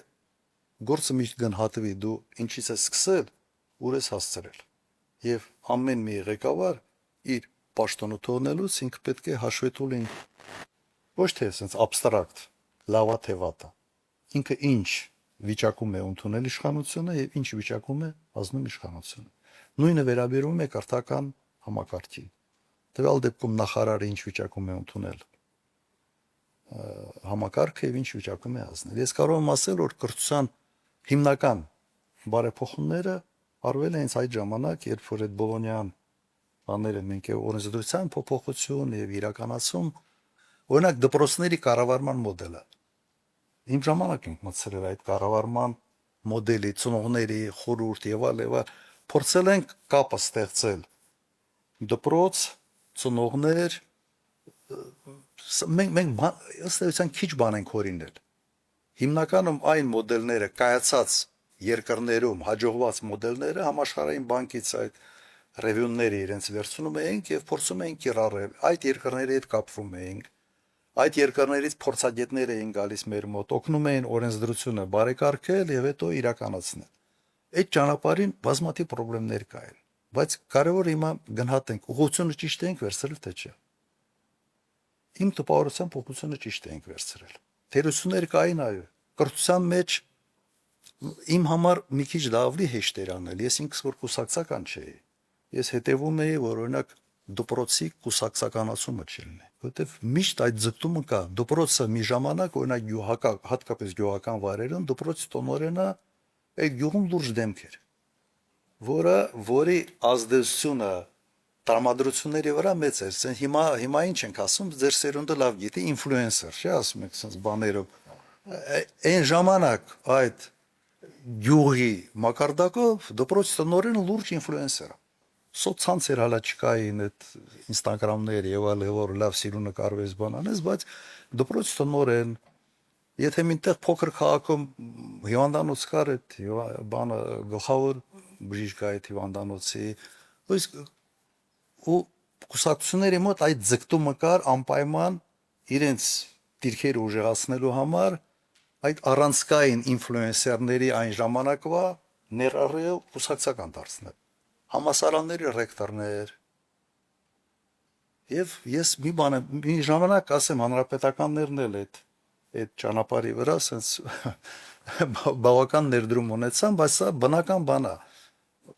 B: գործը միշտ գնահատվի դու ինչից ես սկսել, ուր ես հասցրել։ Եվ ամեն մի ղեկավար իր պաշտոնը թողնելուց ինքը պետք է հաշվետու լինի ոչ թե sense abstract, լավա թե վատա։ Ինքը ինչ վիճակում է ընդունել իշխանությունը եւ ինչ վիճակում է ազնում իշխանությունը։ Նույնը վերաբերում է կրթական համակարգին։ Տվյալ դեպքում նախարարը ինչ վիճակում է ընդունել համակարգը եւ ինչ վիճակում է ազնել։ Ես կարող եմ ասել, որ կրթության հիմնական բարեփոխումները արվել են այդ ժամանակ, երբ որ այդ Բոլոնյան բաները մենք օրենսդրության փոփոխություն եւ իրականացում, օրինակ դպրոցների կառավարման մոդելը։ Իմ ժամանակ ենք մտցրել այդ կառավարման մոդելի, ծնողների խորհուրդ եւ այլ փորձել ենք կապը ստեղծել դպրոց, ծնողներ, մենք ըստ քիչ բան ենք հորինել։ Հիմնականում այն մոդելները կայացած երկրներում հաջողված մոդելները համաշխարհային բանկից այդ ռևյունները իրենց վերցնում էինք եւ փորձում էինք կիրառել։ Այդ երկրների հետ կապվում էինք։ Այդ երկրներից փորձագետներ էին գալիս մեր մոտ, օգնում էին օրենսդրությունը բարեկարգել եւ հետո իրականացնել։ Այդ ճանապարհին բազմաթիվ խնդիրներ կային, բայց կարևորը հիմա գնահատենք ուղղությունը ճիշտ ենք վերցրել թե չէ։ Իմ տպավորությամբ ուղղությունը ճիշտ ենք վերցրել։ Թերություններ կային, այո։ Կրթության մեջ իմ համար մի քիչ լավլի հեշտ էր անել։ Ես ինքս որ կուսակցական չէի։ Ես հետևում էի, որ օրինակ դպրոցի կուսակցականացումը չլինի, որովհետև միշտ այդ ձգտումը կա։ Դպրոցը մի ժամանակ օրինակ հատկապես գյուղական վայրերում դպրոցի տնօրենը այդ գյուղում լուրջ դեմք էր, որի ազդեցությունը տրամադրությունների վրա մեծ էր։ Ասեն հիմա ինչ ենք ասում, ձեր սերունդը լավ գիտի, ինֆլուենսեր, չէ՞ ասում եք sense բաներով։ Այն ժամանակ այդ գյուղի մակարդակով դպրոցի տնօրենը լուրջ ինֆլուենսեր է։ սոցցանցեր հալա չկային այդ Instagram-ներ եւ այլ որ լավ սիրուն նկարվես բանանես, բայց դպրոցը նորեն եթե մինտեղ փոքր քաղաքում հիվանդանոց կար այդ բանը գլխավոր բժիշկ այդ հիվանդանոցի իսկ ու կուսակցությունների մոտ այդ ձգտումը կար անպայման իրենց դիրքերը ուժեղացնելու համար այդ առանցքային ինֆլուենսերների այն ժամանակվա ներառել կուսակցական դարձնել համասարանների ռեկտորներ եւ ես մի ժամանակ ասեմ հանրապետականներն էլ այդ ճանապարհի վրա sense բավական ներդրում ունեցան, բայց սա բնական բան է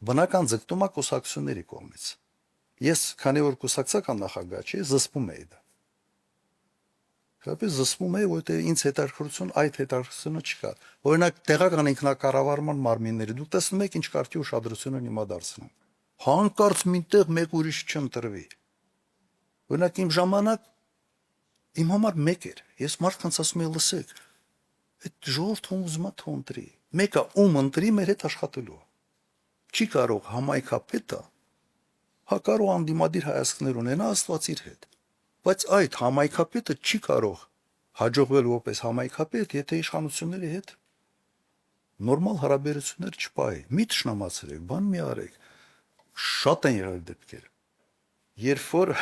B: բնական ձգտում է կուսակցությունների կողմից ես քանի որ կուսակցական նախագահ չի զսպում էի դա Կապի զսպում է, որ ինձ հետաքրքրություն այդ հետաքրքրությունը չկար։ Օրինակ տեղական ինքնակառավարման մարմինները դուք տեսնում եք ինչ կարգի ուշադրություն են հիմա դարձնում։ Հանկարծ մինտեղ մեկ ուրիշ չընտրվի։ Օրինակ իմ ժամանակ իմ համար մեկ էր։ Ես մարդկանց ասում եմ լսեք, այդ ժողովուրդը ուզում է թոնտրի։ Մեկը ում ընտրի մեր հետ աշխատելու։ Չի կարող համայնքապետը հա կարող անդիմադիր հայացքներ ունենա Աստված իր հետ։ Բայց այդ համայնքապետը չի կարող հաջողվել որպես համայնքապետ, եթե իշխանությունների հետ նորմալ հարաբերություններ չպահի։ Մի ճշնամացրեք, բան մի արեք։ Շատ են եղել դեպքեր։ Երբ որ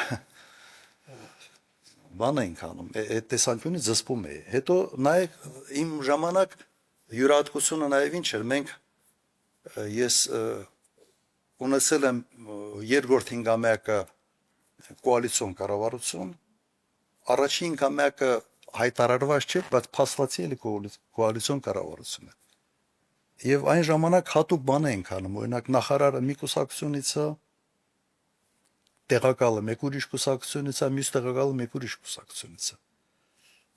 B: բան ենք անում, այդ տեսանկյունից զսպում է։ Հետո նայեք իմ ժամանակ յուրահատկությունը նաև ինչ էր, ես ունեցել եմ երկրորդ հինգամյակը կոալիցիոն կառավարություն առաջին հինգամյակը հայտարարված չէ, բայց փաստացի էլի կոալիցիոն կառավարություն է։ Եվ այն ժամանակ հատուկ բան ենք անում, օրինակ նախարարը մի կուսակցությունից է, տեղակալը մեկ ուրիշ կուսակցությունից է, մյուս տեղակալը մեկ ուրիշ կուսակցությունից է։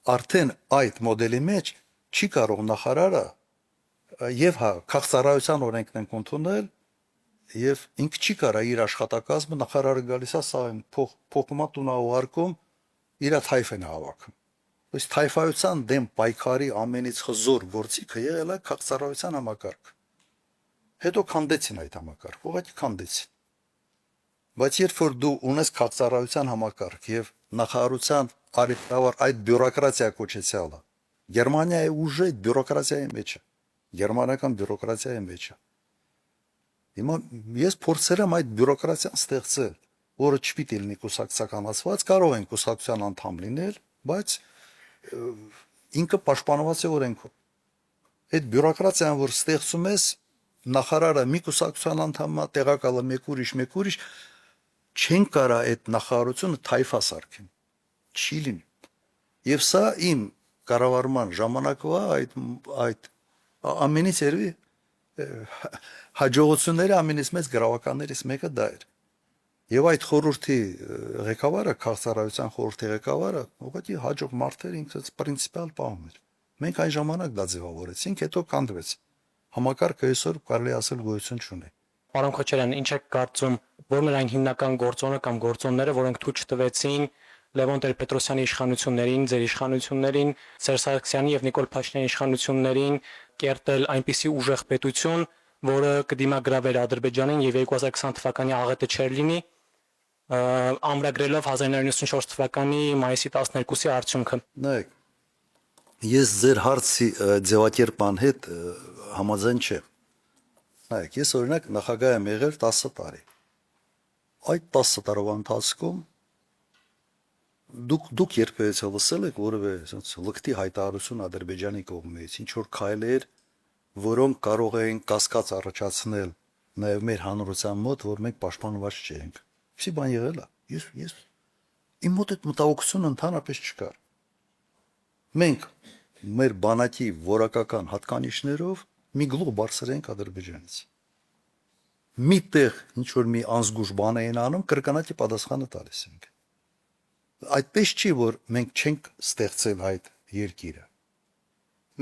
B: Արդեն այդ մոդելի մեջ չի կարող նախարարը եւ հա քաղաքացիության օրենքն են ընդունել եւ ինքը չի կարա իր աշխատակազմը նախարարը գալիս է սա փոխումա տունա ուղարկում իր թայֆեն հավաքում ըստ թայֆայության դեմ պայքարի ամենից հզոր գործիքը եղել է քաղաքացիության համակարգ հետո քանդեցին այդ համակարգը ուղղակի քանդեցին բայց երբ որ դու ունես քաղաքացիության համակարգ եւ նախարարության արիթավար այդ բյուրոկրատիա կոչեցյալը Գերմանիայի ուժը բյուրոկրատիայի մեջ է գերմանական բյուրոկրատիայի մեջ է Հիմա ես փորձել եմ այդ բյուրոկրատիան ստեղծել, որը չպիտի լինի կուսակցականացված, կարող են կուսակցության անդամ լինել, բայց ինքը պաշտպանված է օրենքով։ Այդ բյուրոկրատիան, որ ստեղծում ես, նախարարը մի կուսակցության անդամը, տեղակալը մեկ ուրիշ, չեն կարա այդ նախարարությունը թայֆա սարքեն։ Չի լինի։ Եվ սա իմ կառավարման ժամանակվա այդ ամենից երևի հաջողությունները ամենից մեծ գրավականներից մեկը դա էր։ Եվ այդ խորհրդի ղեկավարը, քաղաքացիական խորհրդի ղեկավարը, ուղղակի հաջող մարդ էր, ինքնից պրինցիպալ պահում էր։ Մենք այն ժամանակ դա ձևավորեցինք, հետո կանդվեց։ Համակարգը այսօր կարելի ասել գոյություն չունի։
H: Պարոն Քոչարյան, ինչ եք կարծում, որն էր այն հիմնական գործոնը կամ գործոնները, որոնք թույլ չտվեցին Լևոն Տեր-Պետրոսյանի իշխանություններին, ձեր իշխանություններին, Սերժ Սարգսյանի եւ Նիկոլ Փաշինյանի իշխանություններին կերտել այնպիսի ուժեղ պետություն, որը կդիմագրավեր Ադրբեջանին եւ 2020 թվականի աղետը չէր լինի, ամրագրելով 1994 թվականի մայիսի 12-ի արդյունքը։
B: Նայեք, ես ձեր հարցի ձևակերպման հետ համաձայն չեմ։ Նայեք, ես օրինակ նախագահ եմ եղել 10 տարի։ Այդ 10 տարվա ընթացքում դուք երբևէ լսել եք որևէ լկտի հայտարարություն Ադրբեջանի կողմից, ինչ որ քայլեր, որոնք կարող էին կասկած առաջացնել նաև մեր հանրության մոտ, որ մենք պաշտպանված չենք։ Ինչի բան եղել է։ Ես իմ մոտ այդ մտահոգությունը ընդհանրապես չկար։ Մենք մեր բանակի որակական հատկանիշներով մի գլուխ բարձր ենք Ադրբեջանից։ Միտեղ ինչ որ մի անզգուշ բան էին անում, կրկնակի պատասխանը տալիս ենք։ Այդպես չի, որ մենք չենք ստեղծել այդ երկիրը։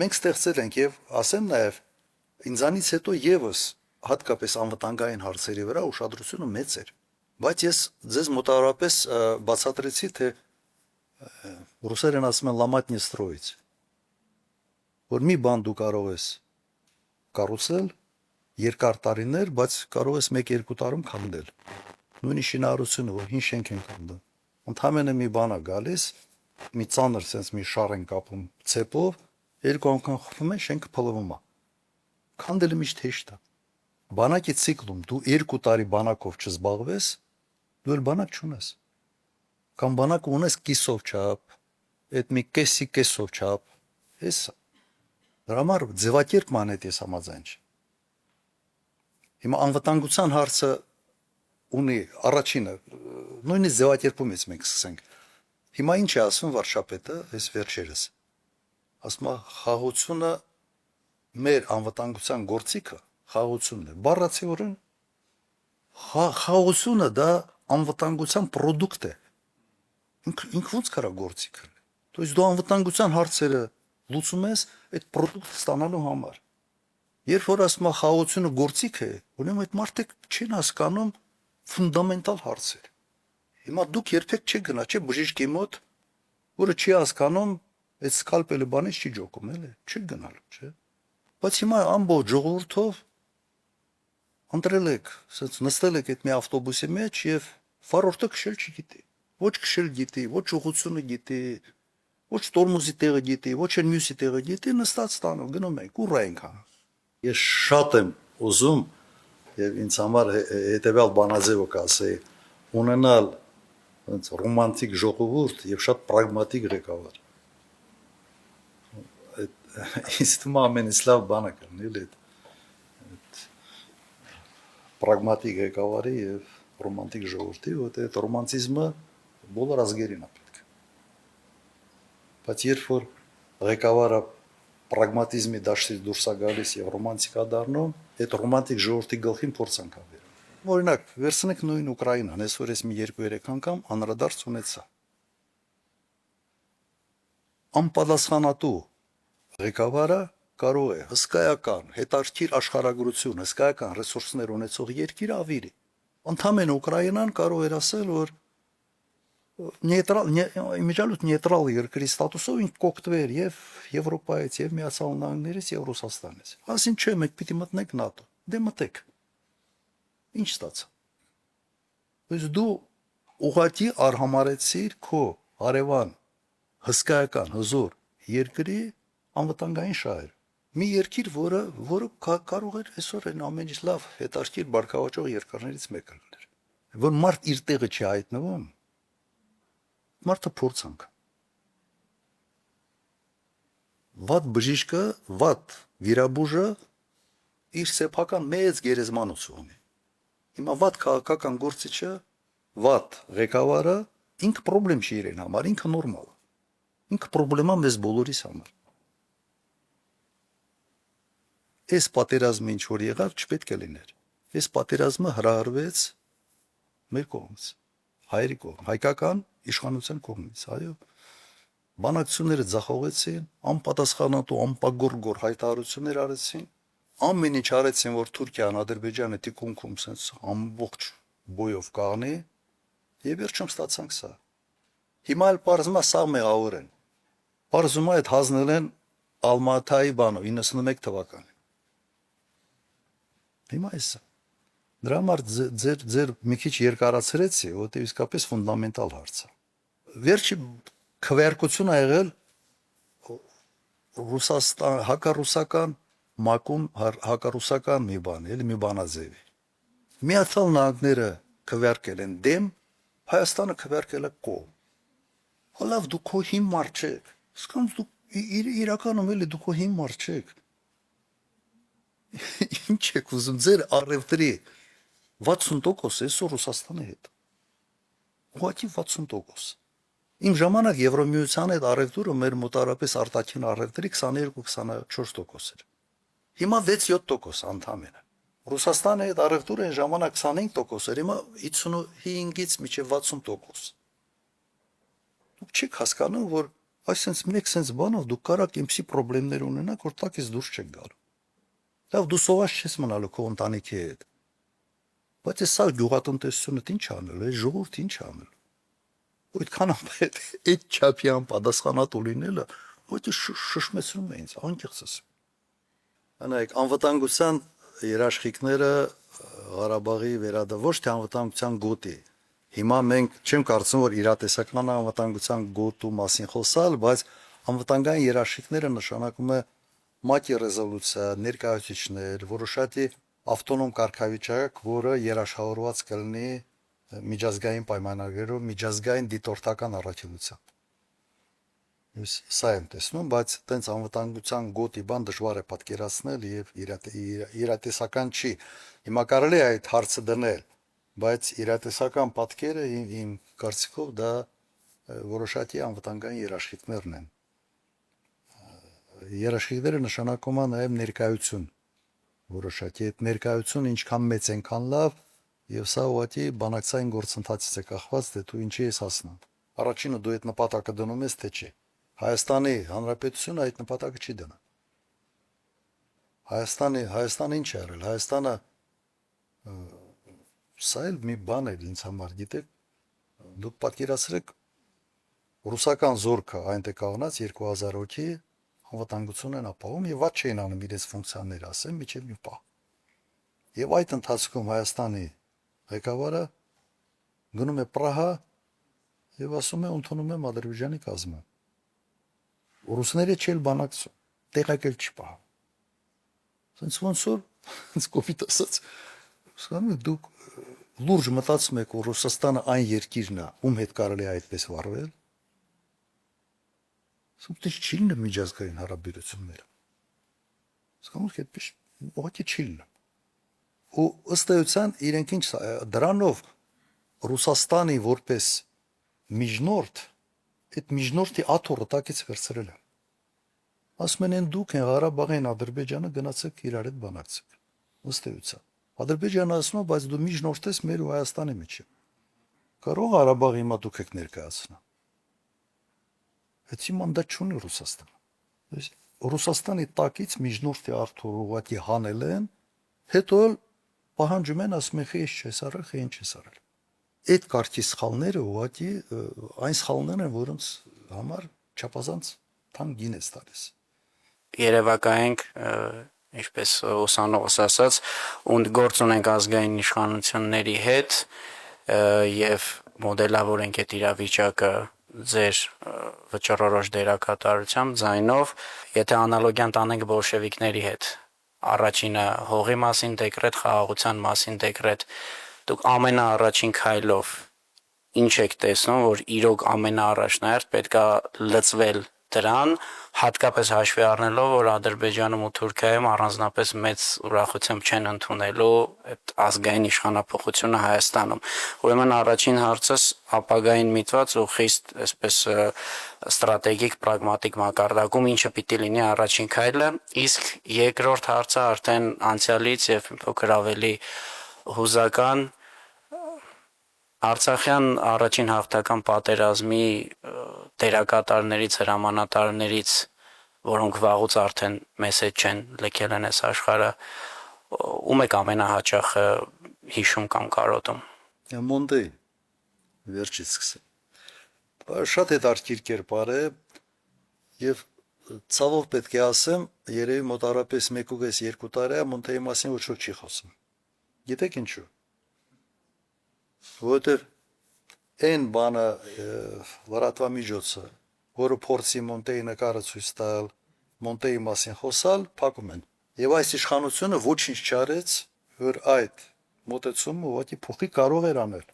B: Մենք ստեղծել ենք եւ ասեմ նաեւ ինձանից հետո եւս հատկապես անվտանգային հարցերի վրա ուշադրությունը մեծ էր։ Բայց ես ձեզ մոտավորապես բացատրեցի, թե ռուսերեն ասում են լամատնի ստրոյից, որ մի բան դու կարող ես կառուցել երկար տարիներ, բայց կարող ես 1-2 տարում քանդել։ Նույնիսկ շինարարությունը, որ հին շենք են քանդում։ Ընդհանրապես մի բան է գալիս, մի ծանր sense մի շար են կապում ցեպով, 2 անգամ խփում են, շենքը փլվում է։ Քանդելը միշտ հեշտ է։ Բանակի ցիկլում դու 2 տարի բանակով չզբաղվես, դու էլ բանակ չունես։ Կամ բանակ ունես կիսով չափ, այդ մի կեսով չափ, էս դրա համար ձևակերպման հետ ես համաձայն չեմ։ Հիմա անվտանգության հարցը ունի առաջինը, նույնիսկ ձևակերպումից մենք սկսենք։ Հիմա ինչ է ասում վարչապետը, այս վերջերս։ Ասում է խաղաղությունը մեր անվտանգության գործիքը խաղաղությունն է։ Բառացիորեն խաղաղությունը դա անվտանգության product է։ Ինքը ոնց կարա գործիք լինի։ То есть դու անվտանգության հարցերը լուծում ես այդ product ստանալու համար։ Երբ որ ասում է խաղաղությունը գործիք է, ուրեմն այդ մարդիկ չեն հասկանում ֆունդամենտալ հարցեր։ Հիմա դուք երբեք չեք գնա, չէ՞ բժիշկի մոտ, որը չի հասկանում այդ սկալպելը բանից չի ջոկում, էլի, չեք գնալու, չէ՞։ Բայց հիմա ամբողջ ժողովրդով ընտրել եք, ասած նստել եք այդ մի ավտոբուսի մեջ եւ վարորդը քշել չգիտի։ Ոչ քշել գիտի, ոչ ուղղությունը գիտի, ոչ տորմուզի տեղը գիտի, ոչ էլ մյուսի տեղը գիտի, նստած ստանում, գնում ենք, ուռա ենք անում։ Ես շատ եմ ուզում եւ ինձ համար հետեւյալ բանաձևը կասեի, ունենալ ոնց ռոմանտիկ ժողովուրդ եւ շատ պրագմատիկ ղեկավար։ Ինձ թվում է ամենից լավ բանը կլինի այդ պրագմատիկ ղեկավարի եւ ռոմանտիկ ժողովրդի, որտեղ այդ ռոմանտիզմը բոլոր ազգերին է պետք։ Բայց երբ որ ղեկավարը պրագմատիզմի դաշտից դուրս է գալիս եւ ռոմանտիկա դառնում, այդ ռոմանտիկ ժողովրդի գլխին փորձանք է բերում։ Օրինակ, վերցնենք նույն Ուկրաինան, այսօր ես մի 2-3 անգամ անդրադարձ ունեցա։ Անպատասխանատու ղեկավարը կարող է հսկայական, հետաքրքիր աշխարհագրություն, հսկայական ռեսուրսներ ունեցող երկիր ավիրի։ Ընդհանրեն Ուկրաինան կարող էր ասել, որ նեյտրալ երկրի ստատուսով ինք կօգտվեր եւ Եվրոպայից, եւ Միացյալ Նահանգներից, եւ Ռուսաստանից։ Ասին չէ, մենք պիտի մտնենք ՆԱՏՕ։ Դե մտեք։ Ինչ ստացա։ Բայց դու ուղղակի արհամարեցիր քո հարևան հսկայական հզոր երկրի անվտանգային շահեր։ Մի երկիր, որը կարող էր այսօր այն ամենից լավ հետաքրքիր բարգավաճող երկրներից մեկը լիներ։ Որ մարդ իր տեղը չի հայտնվում, մարդը փորձանք։ Վատ բժիշկը, վատ վիրաբույժը իր սեփական մեծ գերեզմանոց ունի։ Հիմա վատ քաղաքական գործիչը, վատ ղեկավարը ինքը խնդրեմ չի իրեն համար, ինքը նորմալ է։ Ինքը խնդրեմա մեզ բոլորիս համար։ Այս պատերազմը ինչ որ եղավ, չպետք է լիներ։ Այս պատերազմը հրահրվեց մեր կողմից, հայերի կողմ, հայկական իշխանության կողմից, այո։ Բանակցությունները ձախողեցին, անպատասխանատու, անպագորգոր հայտարարություններ արեցին, ամեն ինչ արեցին, որ Թուրքիան, Ադրբեջանը թիկունքում sense ամբողջ բոյով կաղնի, եւ վերջում ստացանք սա։ Հիմա էլ պարզումա սա մեղավոր են։ Պարզումա այդ հանձնել են Ալմատայի բանով 91 թվականին։ Հիմա էսա։ Դրա համար ձեր մի քիչ երկարացրեցի, որտեղ իսկապես ֆունդամենտալ հարց է։ Վերջի քվեարկությունը ա եղել Ռուսաստան հակառուսական մակում հակառուսական մի բան, էլի մի բանաձևի։ Միացյալ Նահանգները քվեարկել են դեմ, Հայաստանը քվեարկել է կողմ։ Հալավ դու քո հիմար չեք։ Իսկան դու իրականում էլի դու քո հիմար չեք։ Ինչ եք ուզում ձեր առևտրի 60% այսօր Ռուսաստանի հետ։ Ուղղակի 60%։ Իմ ժամանակ Եվրոմիության հետ առևտուրը մեր մոտարապես արտաքին առևտրի 22-24% էր։ Հիմա 6-7% ընդհանրապես։ Ռուսաստանի հետ առևտուրը այն ժամանակ 25% էր, հիմա 55-ից մինչև 60%։ Դուք չեք հասկանում, որ այսպես մեկ sense բանով դուք կարաք այնպիսի խնդիրներ ունենաք, որ տակից դուրս չեք գալու։ Լավ, դու սոված չես մնալու քո ընտանիքի հետ։ Բայց սա գյուղատնտեսությունը ինչ անելու, այս ժողովուրդը ինչ անելու։ Այդքան այդ չափի անպատասխանատու լինելը, ոչի շշմեցնում է ինձ, անկեղծ ասեմ։ Անայք անվտանգության երաշխիքները Ղարաբաղի ոչ թե անվտանգության գոտի։ Հիմա մենք չեմ կարծում, որ իրատեսական անվտանգության գոտու մասին խոսալ, բայց անվտանգային երաշխիքները նշանակում է ՄԱԿ-ի ռեզոլյուցիա, ներկայացուցիչներ, որոշակի ավտոնոմ կարգավիճակ, որը երաշխավորված կլինի միջազգային պայմանագրերով, միջազգային դիտորդական առաքելությամբ։ Սա եմ տեսնում, բայց տենց անվտանգության գոտի բան դժվար է պատկերացնել եւ իրատեսական չի։ Հիմա կարելի է այդ հարցը դնել, բայց իրատեսական պատկերը իմ կարծիքով դա որոշակի անվտանգային երաշխիքներն են։ Երաշխիքները նշանակում է նաեւ ներկայություն, որոշակի այդ ներկայություն ինչքան մեծ այնքան լավ, եւ սա ուղղակի բանակցային գործընթացից է կախված, թե դու ինչի ես հասնում։ Առաջինը դու այդ նպատակը դնում ես, թե չի։ Հայաստանի Հանրապետությունը այդ նպատակը չի դնում։ Հայաստանը ինչ է արել։ Հայաստանը սա էլ մի բան է ինձ համար, գիտեք, դուք պատկերացրեք ռուսական զորքը այնտեղ կանգնած 2000 հոգի անվտանգություն են ապահովում եւ ված չէին անում իրենց ֆունկցիաները, ասեմ, միջև մի պահ։ Եվ այդ ընթացքում Հայաստանի ղեկավարը գնում է Պրահա եւ ասում է ընդունում եմ Ադրբեջանի կազմը։ Ռուսները չել բանակցում, տեղակել չպահ։ Սենց ոնց որ կոպիտ ասած, ասում եմ դուք լուրջ մտածում եք, որ Ռուսաստանը այն երկիրն է, ում հետ կարելի է այդպես վարվել։ Ասում դες չի լինում միջազգային հարաբերությունները։ Ասում եք այդպես ուղղակի չի լինում։ Ու ըստ էության իրենք ինչ դրանով Ռուսաստանի որպես միջնորդ այդ միջնորդի աթոռը տակից վերցրել են։ Ասում են դուք են Ղարաբաղին Ադրբեջանը գնացեք իրար հետ բանակցեք։ Ըստ էության։ Ադրբեջանը ասում է, բայց դու միջնորդ ես մեր ու Հայաստանի միջև։ Կարող Ղարաբաղի հիմա դուք եք ներկայացնա։ Այդ մանդատ չունի Ռուսաստանը։ Ռուսաստանի տակից միջնորդի աթոռը ուղղակի հանել են, հետո պահանջում են, ասում են, ես չես արել, ինչ ես արել։ Այդ կարգի սխալները ուղղակի այն սխալներն են, որոնց համար չափազանց թանկ գին է տալիս։
A: Երևակայենք, ինչպես ուսանողս ասաց, ու գործ ունենք ազգային իշխանությունների հետ եւ մոդելավորենք այդ իրավիճակը ձեր վճռորոշ դերակատարությամբ ձայնով, եթե անալոգիան տանենք բոլշևիկների հետ, առաջինը հողի մասին դեկրետ, խաղաղության մասին դեկրետ, դուք ամենաառաջին քայլով ինչ եք տեսնում, որ իրոք ամենաառաջնահերթ պետքա լծվել դրան, հատկապես հաշվի առնելով, որ Ադրբեջանում ու Թուրքիայում առանձնապես մեծ ուրախությամբ չեն ընդունելու այդ ազգային իշխանափոխությունը Հայաստանում։ Ուրեմն առաջին հարցս ապագային միտված ու խիստ այսպես ստրատեգիկ, պրագմատիկ մակարդակում ինչը պիտի լինի առաջին քայլը, իսկ երկրորդ հարցը արդեն անցյալից եւ փոքր ավելի հուզական Արցախյան առաջին հաղթական պատերազմի դերակատարներից, հրամանատարներից, որոնք վաղուց արդեն մեզ հետ չեն, լքել են այս աշխարհը, ում եք ամենահաճախ հիշում կամ կարոտում։
B: Մոնդեյ վերջից սկսեմ։ Շատ հետաքրքիր կերպար է եւ ցավով պետք է ասեմ, երևի մոտարապես 1.5-2 տարի է Մոնդեյի մասին ոչ ոք չի խոսում։ Գիտեք ինչու։ Որտեւ այն բանը լրատվամիջոցը, որը փորձի Մոնտեյի նկարը ցույց տալ, Մոնտեյի մասին խոսալ, փակում են։ Եվ այս իշխանությունը ոչինչ չարեց, որ այդ մոտեցումը ուղղակի փոխի կարող էր անել։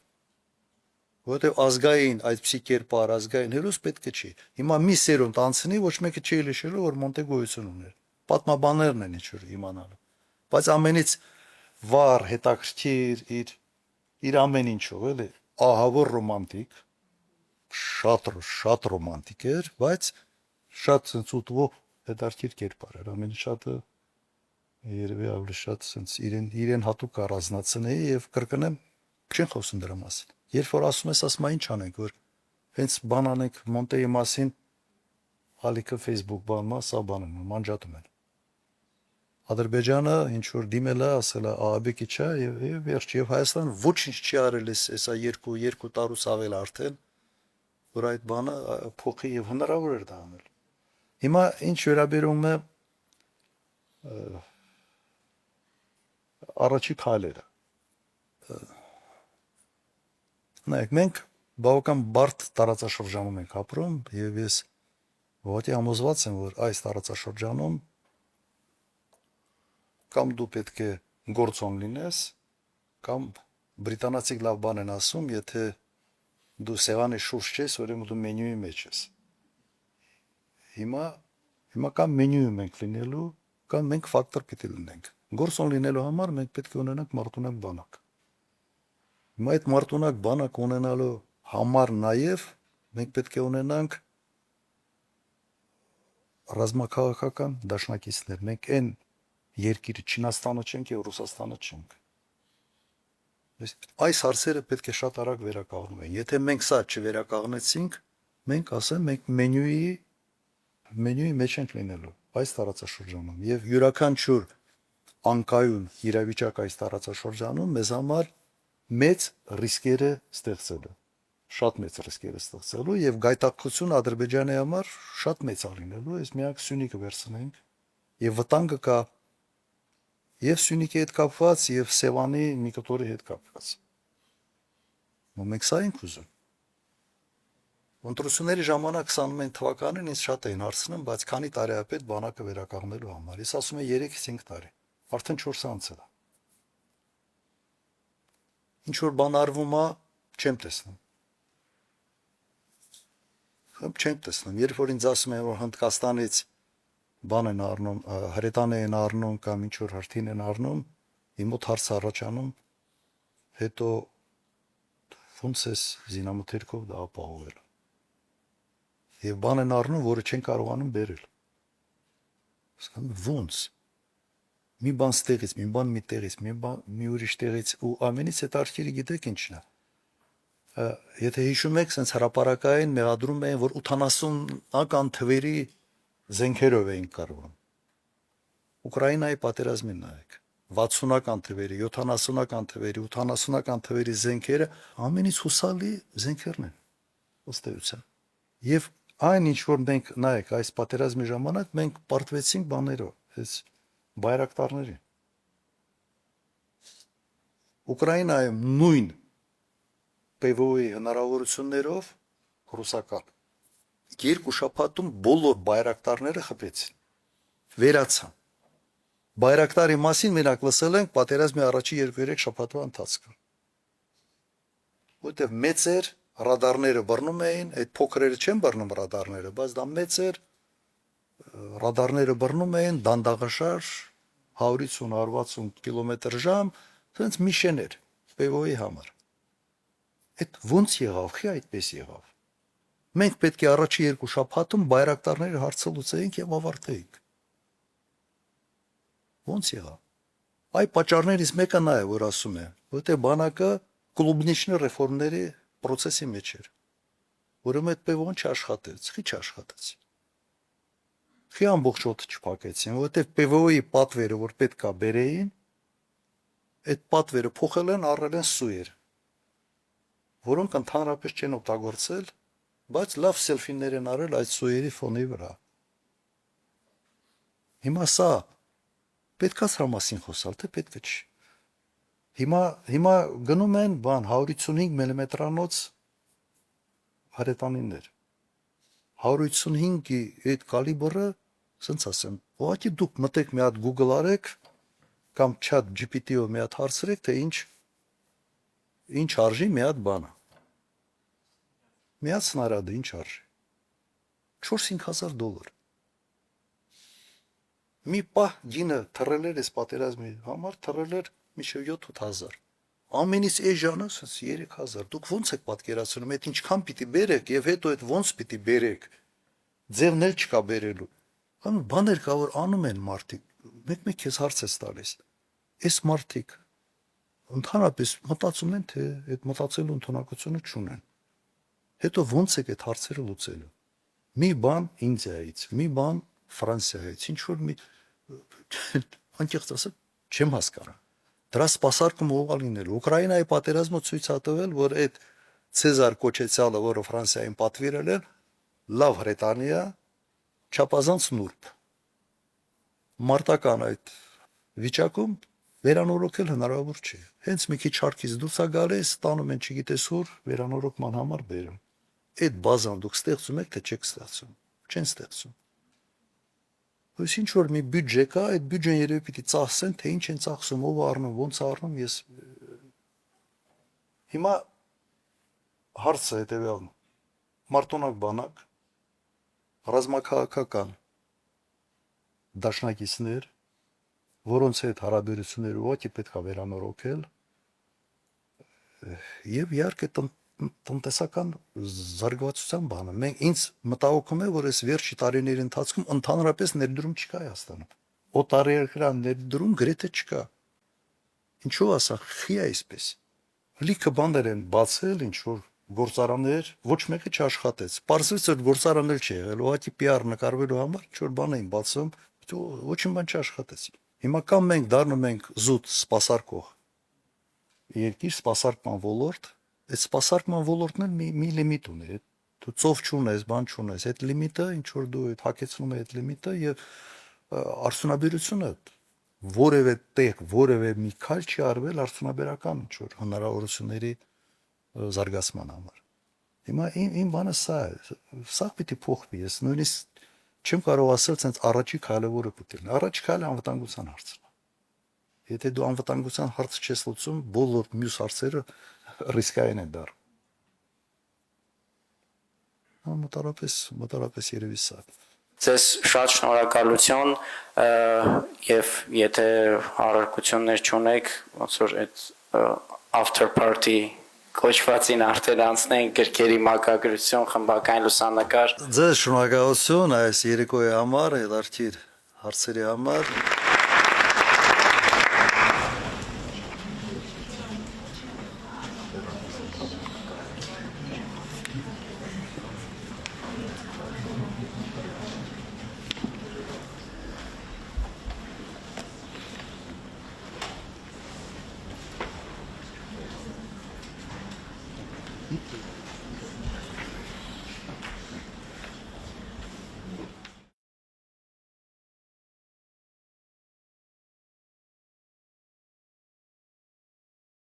B: Որտեւ ազգային այդպիսի կերպար, ազգային հերոս պետք է չի։ Հիմա մի սերունդ անցնի, ոչ մեկը չի լիշելու, որ Մոնտեյ գոյություն ուներ։ Պատմաբաններն են ինչ որ իմանալու։ Բայց ամենից վառ, հետաքրքիր իր ամեն ինչով էլի ահավոր ռոմանտիկ, շատ ռոմանտիկ էր, բայց շատ ցույցուտվող հետաքրքիր կերպար էր, ամենից շատը երևի ավելի շատ sense իրեն հատուկ առանձնացնեի եւ կրկնեմ չեն խոսում դրա մասին։ Երբ որ ասում ես, ասում ինչ անենք, որ հենց բան անենք Մոնտեյի մասին, ալիքը Facebook բանմա, սա բանում են, մանջատում են։ Ադրբեջանը ինչ որ դիմել է, ասել է ԱԱԲ-ի չէ եւ վերջ եւ Հայաստանը ոչինչ չի արել էսա 2 տարուց ավել արդեն, որ այդ բանը փոխի եւ հնարավոր էր դա անել։ Հիմա ինչ վերաբերում է առաջի քայլերը։ Նայեք, մենք բավական բարդ տարածաշրջանում ենք ապրում եւ ես ուղղակի համոզված եմ, որ այս տարածաշրջանում կամ դու պետք է գործոն լինես, կամ բրիտանացիք լավ բան են ասում, եթե դու սեղանի շուրջ չես, ուրեմն դու մենյուի մեջ ես։ Հիմա կամ մենյուում ենք լինելու, կամ մենք ֆակտոր պիտի լինենք։ Գործոն լինելու համար մենք պետք է ունենանք մարդունակ բանակ։ Հիմա այդ մարդունակ բանակ ունենալու համար նաև մենք պետք է ունենանք ռազմաքաղաքական դաշնակիցներ։ Մենք այն երկիրը Չինաստանը չենք եւ Ռուսաստանը չենք։ Այս հարցերը պետք է շատ արագ վերականգնվեն։ Եթե մենք սա չվերականգնեցինք, մենք ասեմ, մենք մենյուի մեջ ենք լինելու այս տարածաշրջանում եւ յուրաքանչյուր անկայուն իրավիճակ այս տարածաշրջանում մեզ համար մեծ ռիսկեր է ստեղծելու, շատ մեծ ռիսկեր է ստեղծելու եւ գայթակղություն Ադրբեջանի համար շատ մեծ է լինելու, այս միակ Սյունիքը վերցնենք եւ վտանգը կա եւ Սյունիքի հետ կապված եւ Սևանի մի կտորի հետ կապված։ Մենք սա ենք ուզում։ Ընտրությունների ժամանակ 21 թվականին ինձ շատ էին հարցնում, բայց քանի տարի է պետք բանակը վերականգնելու համար։ Ես ասում եմ 3-ից 5 տարի։ Արդեն 4 անցել է։ Ինչ որ բան արվում է, չեմ տեսնում։ Չեմ տեսնում։ Երբ որ ինձ ասում են, որ Հնդկաստանից բան են առնում, հրետան են առնում կամ ինչ որ հրթին են առնում, իմ մոտ հարց առաջանում, հետո ոնց է զինամթերքով դա ապահովել։ Եվ բան են առնում, որը չեն կարողանում բերել։ Ոնց։ Մի բան ստեղից, մի բան մի տեղից, մի ուրիշ տեղից ու ամենից այդ արջերը գիտեք ինչն է։ Եթե հիշում եք, sense հրապարակային մեղադրում էին, որ 80-ական թվերի զենքերով էին կռվում։ Ուկրաինայի պատերազմին նայեք։ 60-ական թվերի, 70-ական թվերի, 80-ական թվերի զենքերը ամենից հուսալի զենքերն են, ըստ էության։ Եվ այն ինչ որ մենք նայեք այս պատերազմի ժամանակ մենք պարտվեցինք բաներով, այս բայրակտարների։ Ուկրաինայում նույն PVO-ի հնարավորություններով ռուսական երկու շաբաթում բոլոր բայրակտարները խփեցին։ Վերացան։ Բայրակտարի մասին մենակ լսել ենք պատերազմի առաջի 2-3 շաբաթվա ընթացքում։ Որտեվ մեծեր ռադարները բռնում էին, այդ փոքրերը չեն բռնում ռադարները, բայց դա մեծ էր, ռադարները բռնում էին դանդաղաշար 150-160 կմ/ժ, ցենց միշեներ PVO-ի համար։ Այդ ոնց եղավ, խի այդպես եղավ։ Մենք պետք է առաջի 2 շաբաթում բայրակտարները հարցլուծեինք եւ ավարտեինք։ Ոնց եղավ։ Այ պատճառներից մեկը նա է, որ ասում է, որտեղ բանակը կլուբնիչնի ռեֆորմների process-ի մեջ էր, որում այդ PVO-ն չաշխատեց, խի չաշխատեց։ Խի ամբողջ օդը չփակեցին, որտեղ PVO-ի պատվերը, որ պետք է բերեին, այդ պատվերը փոխել են, առել են սուեր, որոնք ընդհանրապես չեն օգտագործել, բայց լավ սելֆիներ են արել այդ սուերի ֆոնի վրա։ Հիմա սա պետքա սրա մասին խոսալ, թե պետք է չի։ Հիմա գնում են 155 մմ-անոց հրետանիներ։ 155-ի այդ կալիբրը, ասենց ասեմ, ուղղակի դուք մտեք մի հատ Google արեք կամ chat GPT-ով մի հատ հարցրեք, թե ինչ արժի մի հատ բանը։ Մի հատ սնարադը ինչ արժի։ 4-5 հազար $։ Մի պահ գինը թռել էր այս պատերազմի համար, թռել էր մինչև 7-8 հազար։ Ամենից էժանը 3 հազար։ Դուք ո՞նց եք պատկերացնում, այդ ինչքան պիտի բերեք եւ հետո այդ ո՞նց պիտի բերեք։ Ձևն էլ չկա բերելու։ Բաներ կա, որ անում են մարդիկ։ Մեկ քեզ հարց է տալիս։ Այս մարդիկ ընդհանրապես մտածում են, թե այդ մտածելու ընդունակությունը չունեն։ Հետո ո՞նց եք այդ հարցերը լուծելու։ Մի բան Ինդիայից, մի բան Ֆրանսիայից, ինչ որ մի անկեղծ ասած չեմ հասկանում։ Դրա սպասարկումը ով է լինելու։ Ուկրաինայի պատերազմը ցույց է տվել, որ այդ Ցեզար Կոչեցյալը, որը Ֆրանսիային պատվիրել էր, լավ հրետանի է, չափազանց նուրբ։ Մարտական այդ վիճակում վերանորոգել հնարավոր չէ։ Հենց մի քիչ շարքից դուրս է գալիս, տանում են չգիտես ուր վերանորոգման համար բերում։ Այդ բազան դուք ստեղծում եք, թե չեք ստեղծում։ Չեն ստեղծում։ Ույս ինչ որ մի բյուջե կա, այդ բյուջեն երևի պիտի ծախսեն, թե ինչ են ծախսում, ով առնում, ոնց առնում, ես հիմա հարցը հետևյալն է։ Մարտոնակ բանակ, ռազմաքաղաքական դաշնակիցներ, որոնց հետ հարաբերությունները ուղղակի պետք է վերանորոգել, եւ իհարկե տնտեսական զարգացության բանը։ Մենք ինձ մտահոգում է, որ այս վերջի տարիների ընթացքում ընդհանրապես ներդրում չկա Հայաստանում։ Օտարերկրյա ներդրում գրեթե չկա։ Ինչու ասա, խի է այսպես։ Լիքը բաներ են բացել, ինչ որ գործարաններ, ոչ մեկը չաշխատեց։ Պարզվեց, որ գործարաններ չի եղել, ուղղակի PR նկարվելու համար ինչ որ բան էին բացում, ոչինչ բան չաշխատեց։ Հիմա կամ մենք դառնում ենք զուտ սպասարկող երկիր, սպասարկման ոլորտ, այդ սպասարկման ոլորտն էլ մի լիմիտ ունի։ Դու ծով չունես, բան չունես, այդ լիմիտը ինչ որ դու այդ հակեցնում ես այդ լիմիտը եւ արդյունաբերությունը որևէ տեղ, որևէ մի քայլ չի արվել արդյունաբերական ինչ որ հնարավորությունների զարգացման համար։ Հիմա իմ բանը սա է, սա պիտի փոխվի, ես նույնիսկ չեմ կարող ասել, ցենց առաջի քայլը որը պիտի լինի։ Առաջի քայլը անվտանգության հարցն է։ Եթե դու անվտանգության հարցը չես լուծում, բոլոր մյուս հարցերը ռիսկային են դառնում։ Մոտարապես երևի սա։
A: Ձեզ շատ շնորհակալություն եւ եթե առարկություններ չունեք, ոնց որ այդ after party կոչվածին արդեն անցնենք գրքերի մակագրություն, խմբական լուսանկար։
B: Ձեզ շնորհակալություն այս երեկոյի համար, հետաքրքիր հարցերի համար։